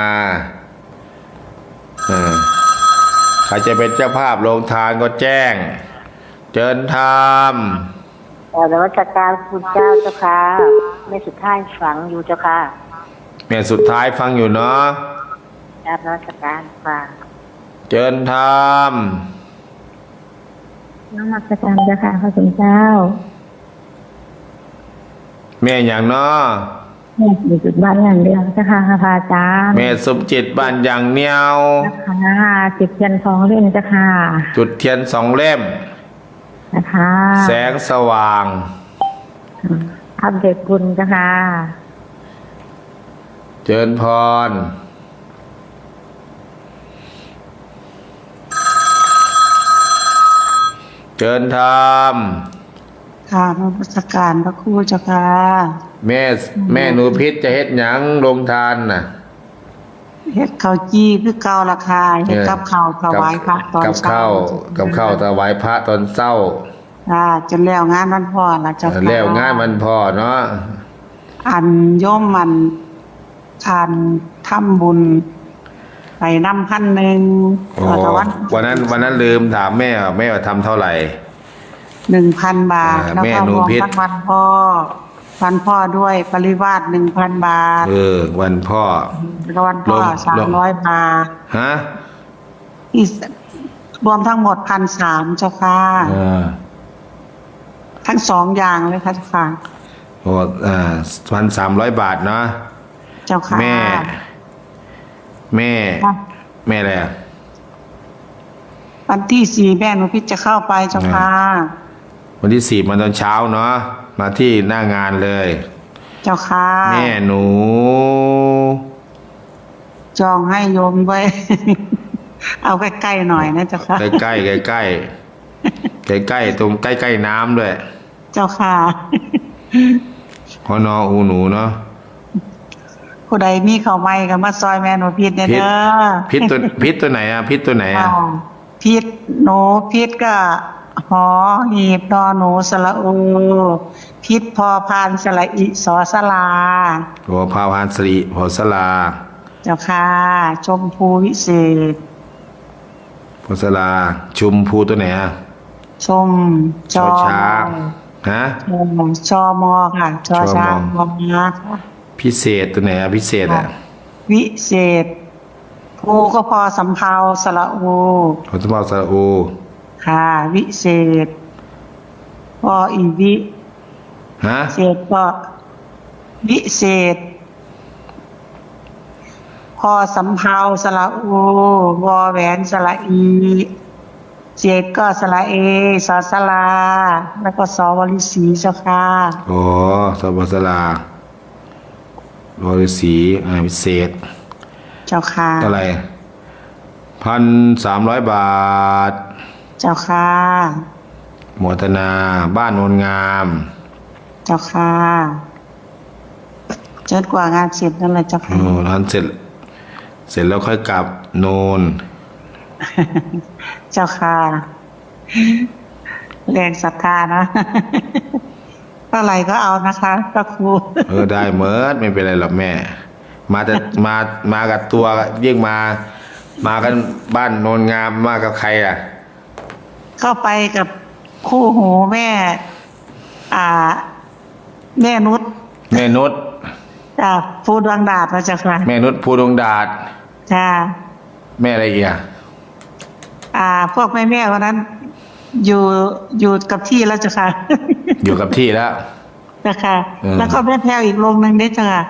ใครจะเป็นเจ้าภาพโรงทานก็แจ้งเชิญทำนวัตการคุณเจ้าเจ้าค่ะแม่สุดท้ายฟังอยู่เจ้าค่ะแม่สุดท้ายฟังอยู่เนาะนวัตการค่ะเชิญทนมัสการเจ้าค่ะพระคุณเจ้าแม่อย่างเนาะแม่สมจิตบ้านอย่างเดียวเจ้าค่ะพระอาจารย์แม่สมจิตบ้านอย่างเดียวนะคะจุดเทียน2 เล่มเจ้าค่ะจุดเทียน2 เล่มนะคะแสงสว่างอัปเดตบุญเจ้าค่ะเชิญพร เจิญธรรม ค่ะนมัสการพระครูเจ้าค่ะ แม่หนูพิษจะเฮ็ดหยังลงทานน่ะ เฮ็ดข้าวจี้คือเก่าราคาเฮ็ดกับข้าวถวายพระตอน กับ เช้า ข้าวถวายพระตอนเช้า จนแล้วงานวันพ่อล่ะเจ้าค่ะ แล้วงานมันพอเนาะ อันโยมมันอันทำบุญไปนำ1,000 โอ้วันนั้นลืมถามแม่ว่าทำเท่าไหร่ 1,000 บาท แล้ว แม่ ก็ หนู รวม พิษ ทั้งวันพ่อด้วยปริวาส 1,000 บาท วันพ่อ แล้วก็วันพ่อ ลง 300 บาท ฮะ อีกรวมทั้งหมด 1,300 เจ้าค่ะ ทั้ง2อย่างเลยค่ะเจ้าค่ะ โอ้1,300 บาทเนาะ เจ้าค่ะ แม่อะไรอ่ะ วันที่4แม่หนูพิษจะเข้าไปเจ้าค่ะ วันที่4มาตอนเช้าเนาะมาที่หน้างานเลย เจ้าค่ะ แม่หนู จองให้โยมไว้ เอาใกล้ๆหน่อยนะเจ้าค่ะ ใกล้ตรงใกล้น้ำด้วย เจ้าค่ะ พอนออูหนูเนาะ ผู้ใดมีข้าวไหม้ก็มาซอยแม่หนูพิษเนี่ยเด้อ พิษตัวไหนอ่ะพิษตัวไหนอ่ะ พิษหนูพิษก็หอหีบนอหนูสระอูพิษพอพานสระอิสอสลา โอ้พาวหานสรีพอสลา เจ้าค่ะ ชมพูวิเศษ พอสลาชุมพูตัวไหนอ่ะ ชมจอ ช้างฮะ ชอมอค่ะชอช้างมอค่ะ พิเศษตัวไหนอ่ะพิเศษอ่ะ วิเศษภูก็พอสำเภาสระอู พอสมาสระอู ค่ะ วิเศษพออีวิ ฮะ เศษก็วิเศษ พอสำเภาสระอูวอแหวนสระอีเศษก็สระเอสอสลา แล้วก็สอวลิสีเจ้าค่ะ โอ้สบสลาบริสีพิเศษ เจ้าค่ะ เท่าไหร่1,300 บาท เจ้าค่ะ โมทนาบ้านโนนงาม เจ้าค่ะเจิดกว่างานเสร็จนั่นแหละเจ้าค่ะ ร้านเสร็จแล้วค่อยกลับโนน เจ้าค่ะแรงศรัทธานะ เท่าไหร่ก็เอานะคะพระครู ได้เมิดไม่เป็นไรหรอกแม่ มาแต่มากับตัวยิ่งมากันบ้านโนนงามมากับใครอ่ะ เข้าไปกับคู่หูแม่ แม่นุช แม่นุช จากภูดวงดาษนะเจ้าค่ะ แม่นุชภูดวงดาษ จ้า แม่อะไรอีกอ่ะ พวกแม่คนนั้น อยู่กับที่แล้วเจ้าค่ะ อยู่กับที่แล้ว เจ้าค่ะ แล้วก็แม่แพรวอีกโรงหนึ่งได้เจ้าค่ะ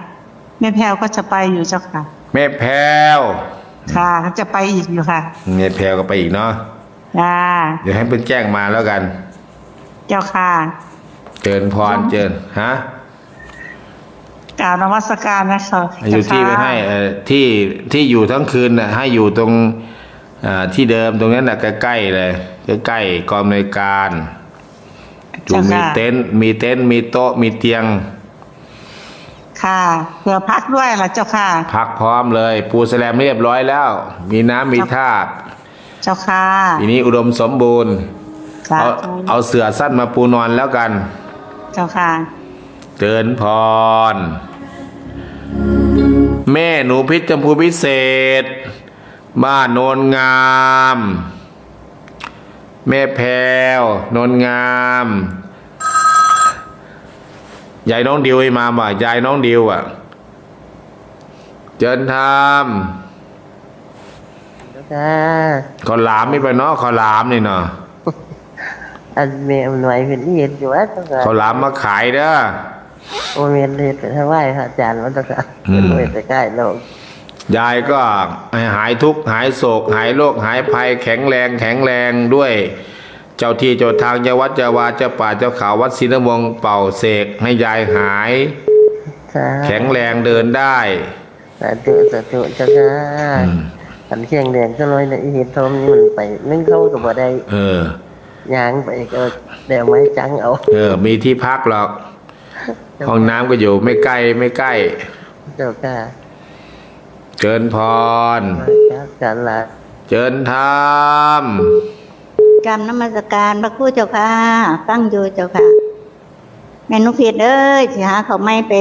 แม่แพรวก็จะไปอยู่เจ้าค่ะ แม่แพรว ค่ะจะไปอีกอยู่ค่ะ แม่แพรวก็ไปอีกเนาะ จ้า เดี๋ยวให้เป็นแจ้งมาแล้วกัน เจ้าค่ะ เจิญพรเจิญฮะ กล่าวนมัสการนะคะ อยู่ที่ไปให้ที่อยู่ทั้งคืนน่ะให้อยู่ตรงที่เดิมตรงนั้นน่ะใกล้ๆเลยใกล้ๆกองอำนวยการอยู่มีเต็นท์มีโต๊ะมีเตียง ค่ะเผื่อพักด้วยล่ะเจ้าค่ะ พักพร้อมเลยปูแสลมเรียบร้อยแล้ว มีน้ำมีท่า เจ้าค่ะ ทีนี้อุดมสมบูรณ์ สา เอา ธุ เสื่อสั้นมาปูนอนแล้วกัน เจ้าค่ะ เจิญพร แม่หนูพิษจำพูพิเศษ บ้านโนนงาม แม่แพรวโนนงามยายน้องดิวให้มาบ่ยายน้องดิวอ่ะเจิญธรรม จ้า ขอหลามไม่ไปเนาะขอหลามนี่เนาะ อันเมียหน่วยเป็นเห็นอยู่ว่าต้องการ ขอหลามมาขายเด้อ โอเมียนเลยแต่ถ้าไหวพระอาจารย์ว่าต้องการเป็นหน่วยไปใกล้โลก ยายก็ให้หายทุกข์หายโศกหายโรคหายภัยแข็งแรงด้วย เจ้าที่เจ้าทางเจ้าวัดเจ้าวาเจ้าป่าเจ้าเขาวัดศรีนวงศ์เป่าเสกให้ยายหาย แข็งแรงเดินได้ สาธุจ้าจ้าขันเคียงแดงก็ลอยในเห็นทอมนี่มันไปนึ่งเข้ากับบ่ได้ ยางไปก็เดี๋ยวไม้จังเอา มีที่พักหรอก ห้องน้ำก็อยู่ไม่ใกล้ไม่ใกล้ เจ้าค่ะ เจิญพร ครับกันละ เจิญธรรม กรรมนมัสการพระครูเจ้าค่ะตั้งอยู่เจ้าค่ะแม่นุพิดเอ้ยสิหาเขาไม่ไป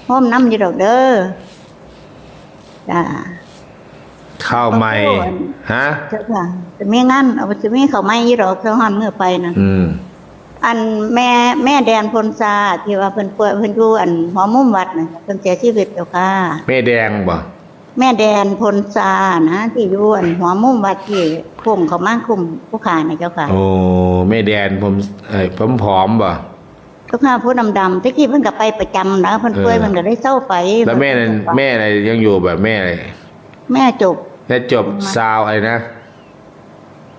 ห้อมน้ำอยู่ดอกเด้อจ้า ข้าวใหม่ฮะ เจ้าค่ะจะมีงานเอาจะมีเขาไม่ยี่ดอกเท่าหันเมื่อไปนะอันแม่แดนพลซาที่ว่าเพิ่นป่วยเพิ่นอยู่อันหัวมุมวัดน่ะเพิ่นเสียชีวิตเจ้าค่ะ แม่แดงบ่ แม่แดนพลซานะที่อยู่อันหัวมุมวัดที่คุ้มเขามาคุ้มผู้ขานะเจ้าค่ะ โอ้แม่แดนผมผอมบ่ ก็พาผู้ดำๆที่กี้เพิ่นก็ไปประจำนะเพิ่นป่วยเพิ่นก็ได้เศร้าไป แล้วแม่นั่นแม่อะไรยังอยู่แบบแม่อะไร แม่จบ แล้วจบซาวอะไรนะ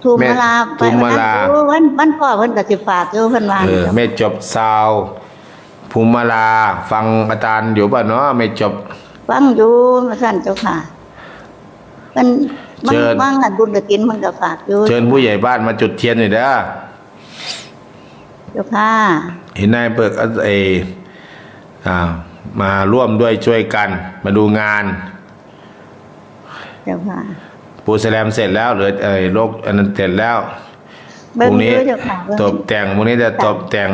ทูมลา ทูมลา วันพ่อเพิ่นก็สิฝากอยู่เพิ่นว่า แม่จบซาวภูมิมาลาฟังอาจารย์อยู่ป่ะเนาะไม่จบ ฟังอยู่ว่าซั่นเจ้าค่ะเพิ่น เชิญ บางอันบุญกฐินเพิ่นก็ฝากอยู่ เชิญผู้ใหญ่บ้านมาจุดเทียนหน่อยเด้อ เจ้าค่ะ เห็นนายเปิดมาร่วมด้วยช่วยกัน มาดูงาน เจ้าค่ะ ปูแสลมเสร็จแล้วเหลือโลกอันนั้นเสร็จแล้วพ เบิ่ง รุ่ง อ นี้ ยู่เจ้าค่ะเบิ่ง ตบแต่งพรุ่งนี้จะตบแต่ง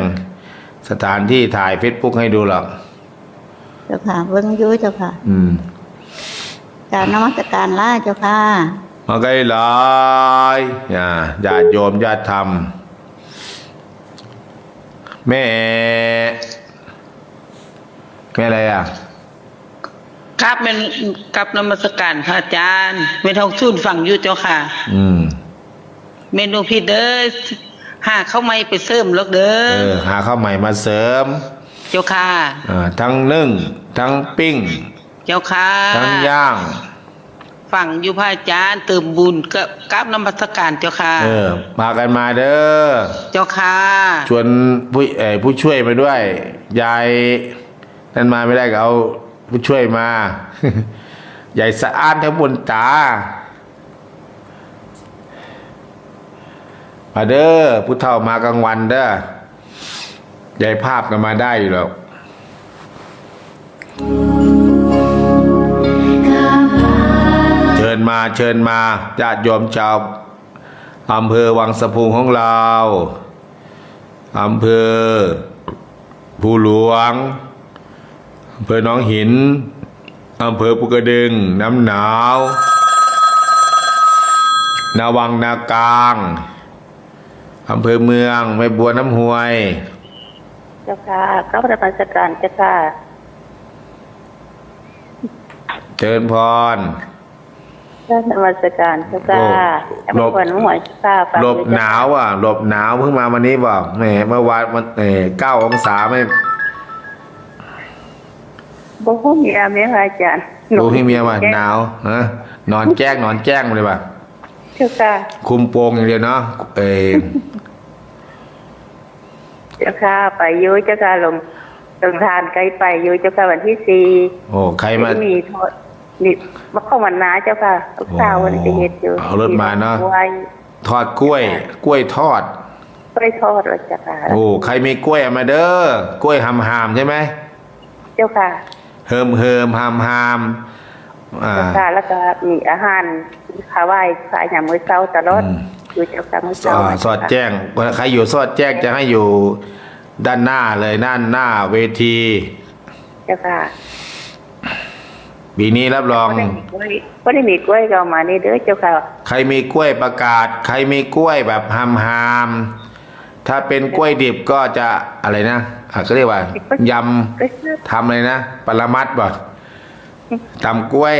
สถานที่ถ่ายเฟซบุ๊กให้ดูหรอก เจ้าค่ะเบิ่งอยู่เจ้าค่ะกรารนมัสการลาเจ้าค่ะ มาไกลหลายญาติโยมญาติธรรมแม่อะไรอ่ะ ครับเป็นกับนมัสการพระอาจารย์เมทองสูนฟังอยู่เจ้าค่ะ เมนูพี่เด้อหาเข้าไม่ไปเสริมลกเด้อ หาข้าวใหม่มาเสริม เจ้าค่ะ ทั้งนึ่งทั้งปิ้ง เจ้าค่ะ ทั้งย่าง ฟังอยู่พระอาจารย์เติมบุญกับนมัสการเจ้าค่ะ มากันมาเด้อ เจ้าค่ะ ชวนผู้ช่วยมาด้วย ยายนั่นมาไม่ได้ก็เอาผู้ช่วยมา ใหญ่สะอาดทั้งบนตา มาเด้อผู้เฒ่ามากลางวันเด้อยายภาพกันมาได้อยู่หรอกเชิญมาญาติโยมชาวอำเภอวังสะพุงของเราอำเภอภูหลวงอำเภอหนองหินอำเภอภูกระดึงน้ำหนาวนาวังนากลางอำเภอเมืองแม่บัวน้ำห้วย เจ้าค่ะเข้าประมาณการเจ้าค่ะ เจิญพร ท่านนมัสการเจ้าค่ะยังไม่ควรหัวเจ้าค่ะฟัง หลบหนาวหลบหนาวเพิ่งมาวันนี้บอกแหมเมื่อวานมัน9 องศาไม่ บ่ฮู้มีอาเมียค่ะอาจารย์ ดูพี่เมียว่าหนาวฮะนอนแจ้งมาเลยป่ะ เจ้าค่ะ คุมโปงอย่างเดียวเนาะเจ้าค่ะไปอยู่เจ้าค่ะลงทานไกลไปอยู่เจ้าค่ะวันที่4 โอ้ใครมา มีโทษนี่มาเข้าวันนาเจ้าค่ะลูกสาววันนี้จะเฮ็ดอยู่ เอารถมาเนาะ ไว้ ทอดกล้วยทอด กล้วยทอดว่าเจ้าค่ะ โอ้ใครมีกล้วยเอามาเด้อกล้วยหามใช่ไหม เจ้าค่ะ เฮิมหาม เจ้าค่ะแล้วก็มีอาหารขาวไหว้ขายยามมื้อเช้าตลอดอยู่เจ้าค่ะมื้อเช้า สอดแจ้งใครอยู่สอดแจ้งจะให้อยู่ด้านหน้าเลยด้านหน้าเวที เจ้าค่ะ ปีนี้รับรอง บ่ได้มีกล้วยก็เอามานี่เด้อเจ้าค่ะ ใครมีกล้วยประกาศ ใครมีกล้วยแบบหามถ้าเป็นกล้วยดิบก็จะอะไรนะก็เรียกว่ายำทำเลยนะปรมัดบ่ตำกล้วย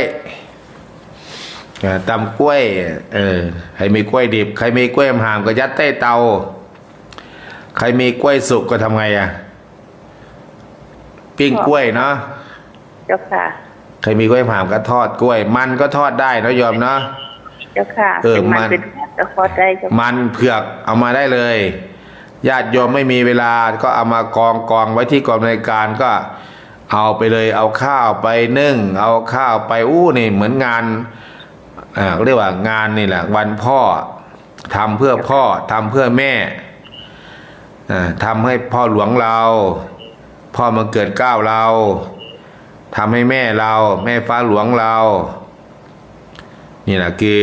ตำกล้วยใครมีกล้วยดิบใครมีกล้วยหามก็ยัดใต้เตาใครมีกล้วยสุกก็ทำไงปิ้งกล้วยเนาะ เจ้าค่ะ ใครมีกล้วยหามก็ทอดกล้วย มันก็ทอดได้นะโยมเนาะ เจ้าค่ะ มัน เป็นก็พอได้เจ้าค่ะ มันเผือกเอามาได้เลยญาติโยมไม่มีเวลาก็เอามากองไว้ที่กองในการก็เอาไปเลยเอาข้าวไปนึ่งเอาข้าวไปนี่เหมือนงานเรียกว่างานนี่แหละวันพ่อ ทำเพื่อพ่อทำเพื่อแม่ทำให้พ่อหลวงเราพ่อมาเกิดเกล้าเราทำให้แม่เราแม่ฟ้าหลวงเรานี่แหละคือ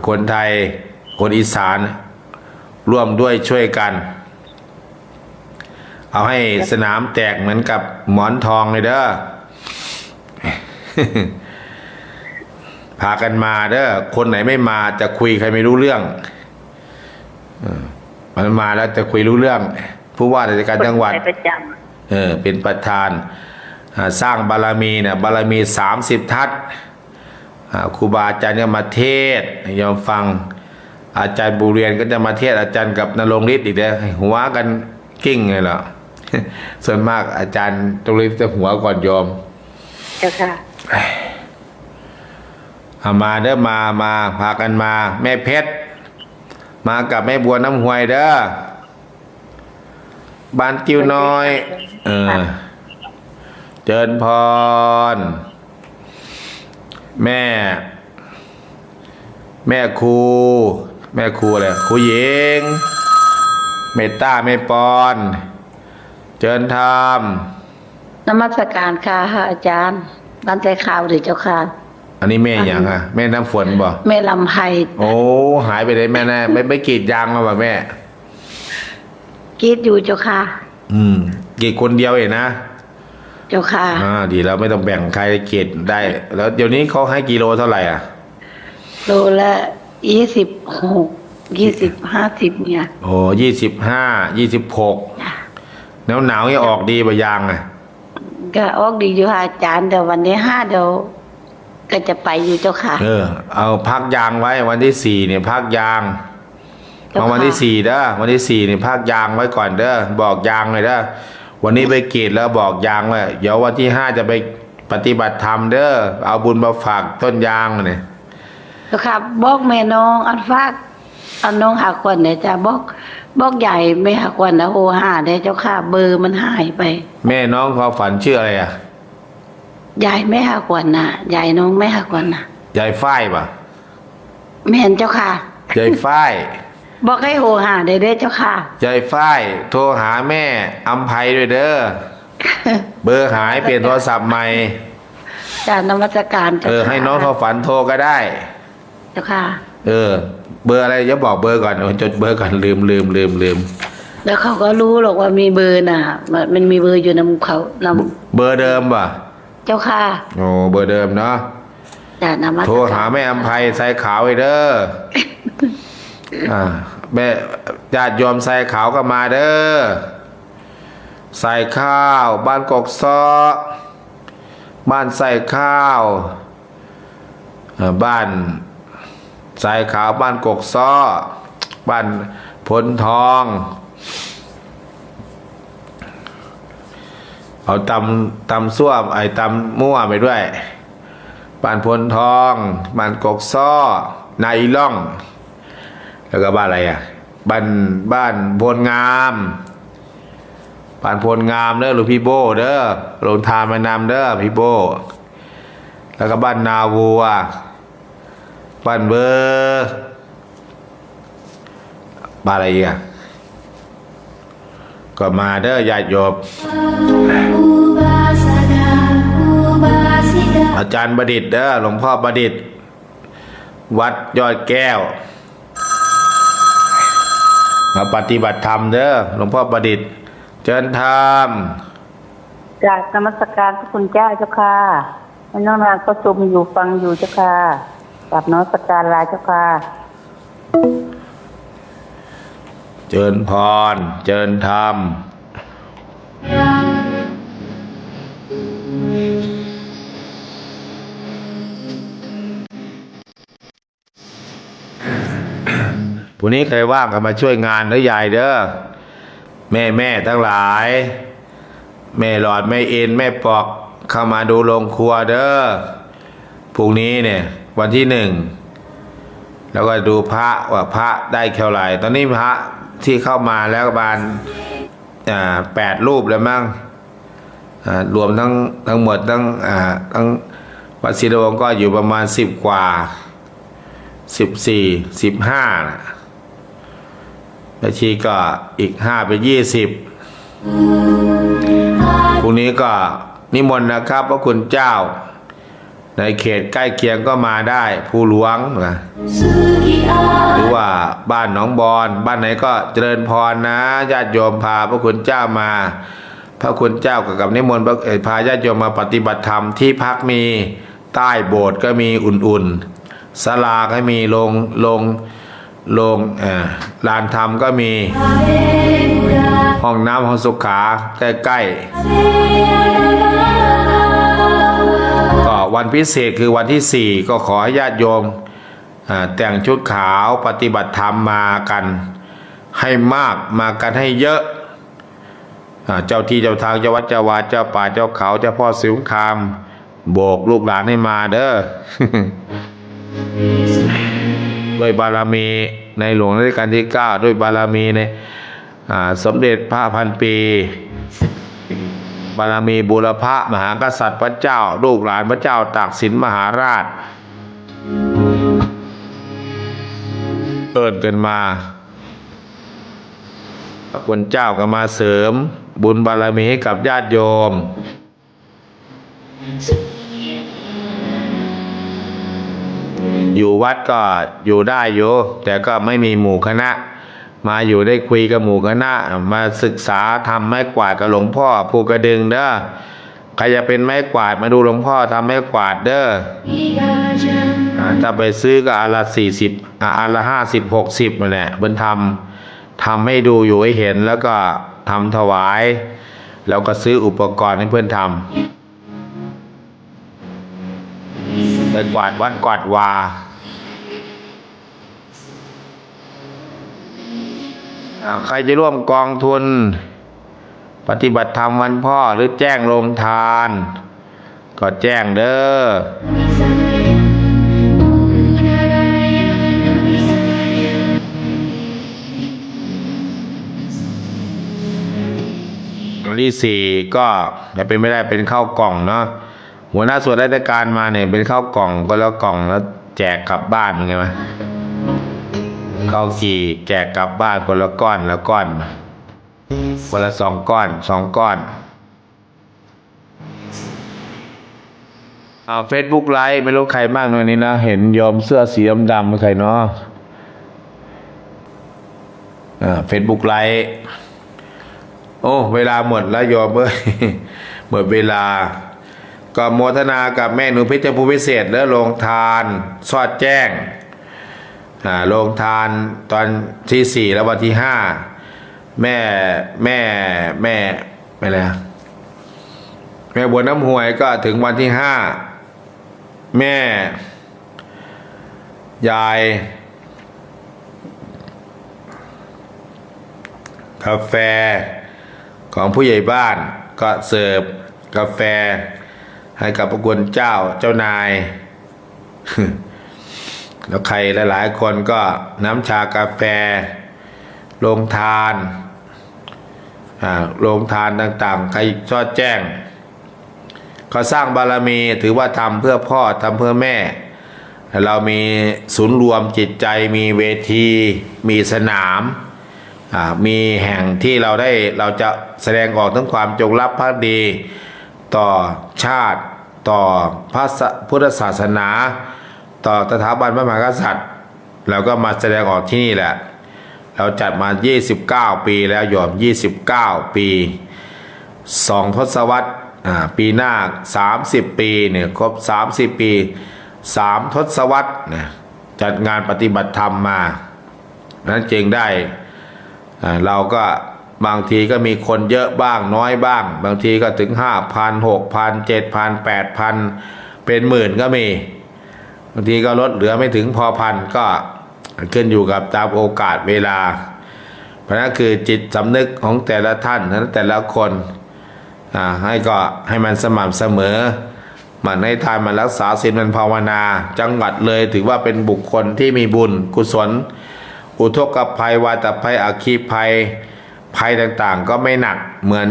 คนไทยคนอีสานร่วมด้วยช่วยกันเอาให้สนามแตกเหมือนกับหมอนทองเลยเด้อ พากันมาเด้อคนไหนไม่มาจะคุยใครไม่รู้เรื่องมันมาแล้วจะคุยรู้เรื่องผู้ว่าราชการจังหวัด ไปประจ เป็นประธานสร้างบารมีเนี่ยบารมี30 ทัศน์ครูบาอาจารย์ก็มาเทศน์ยอมฟังอาจารย์บุเรียนก็จะมาเทศน์อาจารย์กับนรงฤทธิ์อีกเด้อหัวกันกิ้งไงเหรอ ส่วนมากอาจารย์ตรงนี้จะหัวก่อนโยม เจ้าค่ะ มาเด้อมาพากันมาแม่เพชรมากับแม่บัวน้ำห้วยเด้อบ้านกิ้วน้อยเจริญพรแม่ครูอะไรครูหญิงเมตตาแม่ปอนเจริญธรรม นมัสการค่ะอาจารย์บ้านใจข่าวหรือเจ้าค่ะ อันนี้แม่อย่างอ่ะแม่น้ำฝนบ่ แม่ลำไพ โอ้หายไปเลยแม่แน่ไม่กรีดยางมาบ่แม่ กรีดอยู่เจ้าค่ะ กรีดคนเดียวเองนะ เจ้าค่ะ ดีแล้วไม่ต้องแบ่งใครกรีดได้ แล้วเดี๋ยวนี้เขาให้กิโลเท่าไหร่อ่ะ โลละ26 20 50เนี่ย โอ้25 26หนาวยังออกดีบ่ยางอ่ะ ก็ออกดีอยู่ค่ะอาจารย์เดี๋ยววันที่5เดี๋ยวก็จะไปอยู่เจ้าค่ะ เอาพักยางไว้วันที่4เนี่ยพักยาง เจ้าค่ะ เอาวันที่4เด้อวันที่4เนี่ยพักยางไว้ก่อนเด้อบอกยางเลยเด้อวันนี้ไปกรีดแล้วบอกยางว่าเดี๋ยววันที่5จะไปปฏิบัติธรรมเด้อเอาบุญมาฝากต้นยางเนี่ย เจ้าค่ะบอกแม่น้องอันฟากอันน้องหาควันเนี่ยจ้ะบอกใหญ่ไม่หาควันนะโหหาได้เจ้าค่ะเบอร์มันหายไป แม่น้องความฝันชื่ออะไรอ่ะ ยายไม่หาควันน่ะยายน้องไม่หาควันน่ะ ยายฝ้ายป่ะ แม่นเจ้าค่ะ ยายฝ้าย บอกให้โหหาได้เด้อเจ้าค่ะ ยายฝ้ายโทรหาแม่อำไพด้วยเด้อ เบอร์หายเปลี่ยนโทรศัพท์ใหม่ จากนมัสการเจ้าค่ะ ให้น้องเขาฝันโทรก็ได้ เจ้าค่ะ เบอร์อะไรอย่าบอกเบอร์ก่อนจดเบอร์ก่อนลืม แล้วเขาก็รู้หรอกว่ามีเบอร์น่ะ มันมีเบอร์อยู่นำเขาน เบอร์เดิมป่ะ ำเจ้าค่ะ โอ้เบอร์เดิมเนาะ จากนมัส โทร การ หาแม่อำไพใส่ขาวไว้เด้อ แม่ญาติโยมใส่ขาวก็มาเด้อใส่ข้าวบ้านกกซ้อบ้านใส่ข้าวบ้านใส่ขาวบ้านกกซ้อบ้านพลทองเอาตำซั่วตำมั่วไปด้วยบ้านพลทองบ้านกกซ้อนายล่องแล้วก็บ้านอะไรบ้านพลงามบ้านพลงามเด้อหรือพี่โบเด้อลงทานมานำเด้อพี่โบแล้วก็บ้านนาวัวบ้านเบอร์บ้านอะไรอีกก็มาเด้อญาติโยมอาจารย์ประดิษฐ์เด้อหลวงพ่อประดิษฐ์วัดยอดแก้วมาปฏิบัติธรรมเด้อหลวงพ่อประดิษฐ์เจริญธรรม จากนมัสการพระคุณเจ้าเจ้าค่ะให้น้องนางก็ชมอยู่ฟังอยู่เจ้าค่ะกับนมัสการลาเจ้าค่ะ เจริญพรเจริญธรรมผู้นี้ใครว่างก็มาช่วยงานเด้อยายเด้อแม่ทั้งหลายแม่หลอดแม่เอ็นแม่ปอกเข้ามาดูโรงครัวเด้อพรุ่งนี้เนี่ยวันที่1แล้วก็ดูพระว่าพระได้เท่าไหร่ตอนนี้พระที่เข้ามาแล้วประมาณ8 รูปแล้วมั้งรวมทั้งหมดทั้งวัดศรีดวงก็อยู่ประมาณ10 กว่า 15นะแม่ชีก็อีก5เป็น20พรุ่งนี้ก็นิมนต์นะครับพระคุณเจ้าในเขตใกล้เคียงก็มาได้ภูหลวงนะหรือว่าบ้านหนองบอนบ้านไหนก็เจริญพรนะญาติโยมพาพระคุณเจ้ามาพระคุณเจ้ากับนิมนต์พาญาติโยมมาปฏิบัติธรรมที่พักมีใต้โบสถ์ก็มีอุ่นๆศาลาก็มีโรงลานธรรมก็มีห้องน้ำห้องสุขาใกล้ๆก็วันพิเศษคือวันที่4ก็ขอให้ญาติโยมแต่งชุดขาวปฏิบัติธรรมมากันให้มากมากันให้เยอะเจ้าที่เจ้าทางเจ้าวัดเจ้าวาเจ้าป่าเจ้าเขาเจ้าพ่อสิวคามโบกลูกหลานให้มาเด้อ ด้วยบารมีในหลวงรัชกาลที่9ด้วยบารมีในสมเด็จพระพันปีบารมีบูรพมหากษัตริย์พระเจ้าลูกหลานพระเจ้าตากสินมหาราชเอิ้นกันมาพระคุณเจ้าก็มาเสริมบุญบารมีให้กับญาติโยมอยู่วัดก็อยู่ได้อยู่แต่ก็ไม่มีหมู่คณะมาอยู่ได้คุยกับหมู่คณะมาศึกษาทำไม้กวาดกับหลวงพ่อภูกระดึงเด้อใครจะเป็นไม้กวาดมาดูหลวงพ่อทำไม้กวาดเด้อถ้าไปซื้อก็อันละ40อันละ50 60นั่นแหละเพิ่นทำให้ดูอยู่ให้เห็นแล้วก็ทำถวายแล้วก็ซื้ออุปกรณ์ให้เพื่อนทำไปกวาดวัดกวาดวาใครจะร่วมกองทุนปฏิบัติธรรมวันพ่อหรือแจ้งโรงทานก็แจ้งเด้อวันที่4ก็จะเป็นไม่ได้เป็นข้าวกล่องเนาะหัวหน้าส่วนราชการมาเนี่ยเป็นข้าวกล่องก็แล้วกล่องแล้วแจกกลับบ้านไงวะข้าวจี่แจกกลับบ้านคนละก้อนละก้อนคนละ2 ก้อน2 ก้อนFacebook ไลฟ์ไม่รู้ใครบ้างวันนี้นะเห็นโยมเสื้อสีดำๆใครเนาะFacebook ไลฟ์โอ้เวลาหมดแล้วโยมเอ้ยหมดเวลาก็โมทนากับแม่หนูเพชรภูพิเศษแล้วลงทานสอดแจ้งลงทานตอนที่4แล้ววันที่5แม่อะไรแม่บัวน้ำหวยก็ถึงวันที่5แม่ยายกาแฟของผู้ใหญ่บ้านก็เสิร์ฟกาแฟให้กับพระคุณเจ้านาย แล้วใครหลายๆคนก็น้ำชากาแฟโรงทานโรงทานต่างๆใครชอบแจ้งก็สร้างบารมีถือว่าทำเพื่อพ่อทำเพื่อแม่เรามีศูนย์รวมจิตใจมีเวทีมีสนามมีแห่งที่เราจะแสดงออกถึงความจงรักภักดีต่อชาติต่อพระพุทธศาสนาต่อสถาบันพระมหากษัตริย์เราก็มาแสดงออกที่นี่แหละเราจัดมา29 ปีแล้วโยม29 ปี2 ทศวรรษปีหน้า30 ปีเนี่ยครบ30 ปี3 ทศวรรษนะจัดงานปฏิบัติธรรมมานั้นจึงได้เราก็บางทีก็มีคนเยอะบ้างน้อยบ้างบางทีก็ถึง 5,000 6,000 7,000 8,000 เป็นหมื่นก็มีบางทีก็ลดเหลือไม่ถึงพอพันก็ขึ้นอยู่กับตามโอกาสเวลาเพราะนั้นคือจิตสำนึกของแต่ละท่านแต่ละคนให้มันสม่ำเสมอมันให้ทานมันรักษาศีลมันภาวนาจังหวัดเลยถือว่าเป็นบุคคลที่มีบุญกุศลอุทกภัยวาตภัยอัคคีภัยต่างๆก็ไม่หนักเหมือน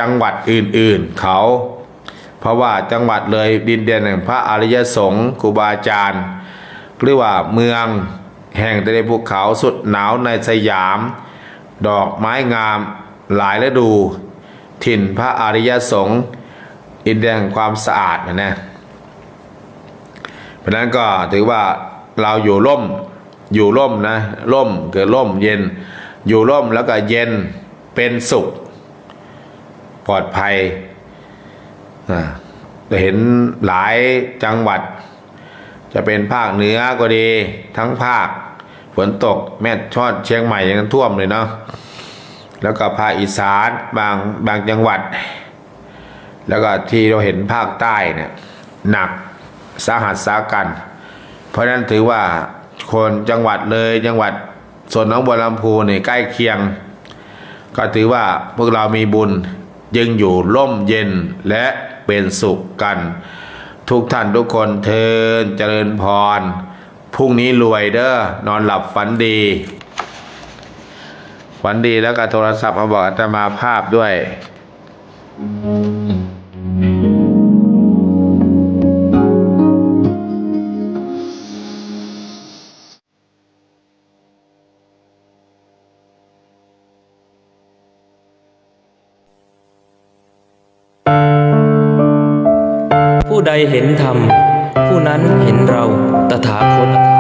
จังหวัดอื่นๆเขาเพราะว่าจังหวัดเลยดินแดนแห่งพระอริยสงฆ์ครูบาอาจารย์ หรือว่าเมืองแห่งทะเลภูเขาสุดหนาวในสยาม ดอกไม้งามหลายฤดู ถิ่นพระอริยสงฆ์อินเดียแห่งความสะอาดนะเพราะนั้นก็ถือว่าเราอยู่ร่มนะร่มเกิดร่มเย็นอยู่ร่มแล้วก็เย็นเป็นสุขปลอดภัยจะเห็นหลายจังหวัดจะเป็นภาคเหนือก็ดีทั้งภาคฝนตกแม่ชอดเชียงใหม่ยังท่วมเลยเนาะแล้วก็ภาคอีสานบางจังหวัดแล้วก็ที่เราเห็นภาคใต้เนี่ยหนักสาหัสสากันเพราะนั้นถือว่าคนจังหวัดเลยจังหวัดส่วนหนองบัวลำพูเนี่ยใกล้เคียงก็ถือว่าพวกเรามีบุญยังอยู่ร่มเย็นและเป็นสุขกันทุกท่านทุกคนเทินเจริญพรพรุ่งนี้รวยเด้อนอนหลับฝันดีแล้วก็โทรศัพท์มาบอกอาตมาภาพด้วยผู้ใดเห็นธรรมผู้นั้นเห็นเราตถาคต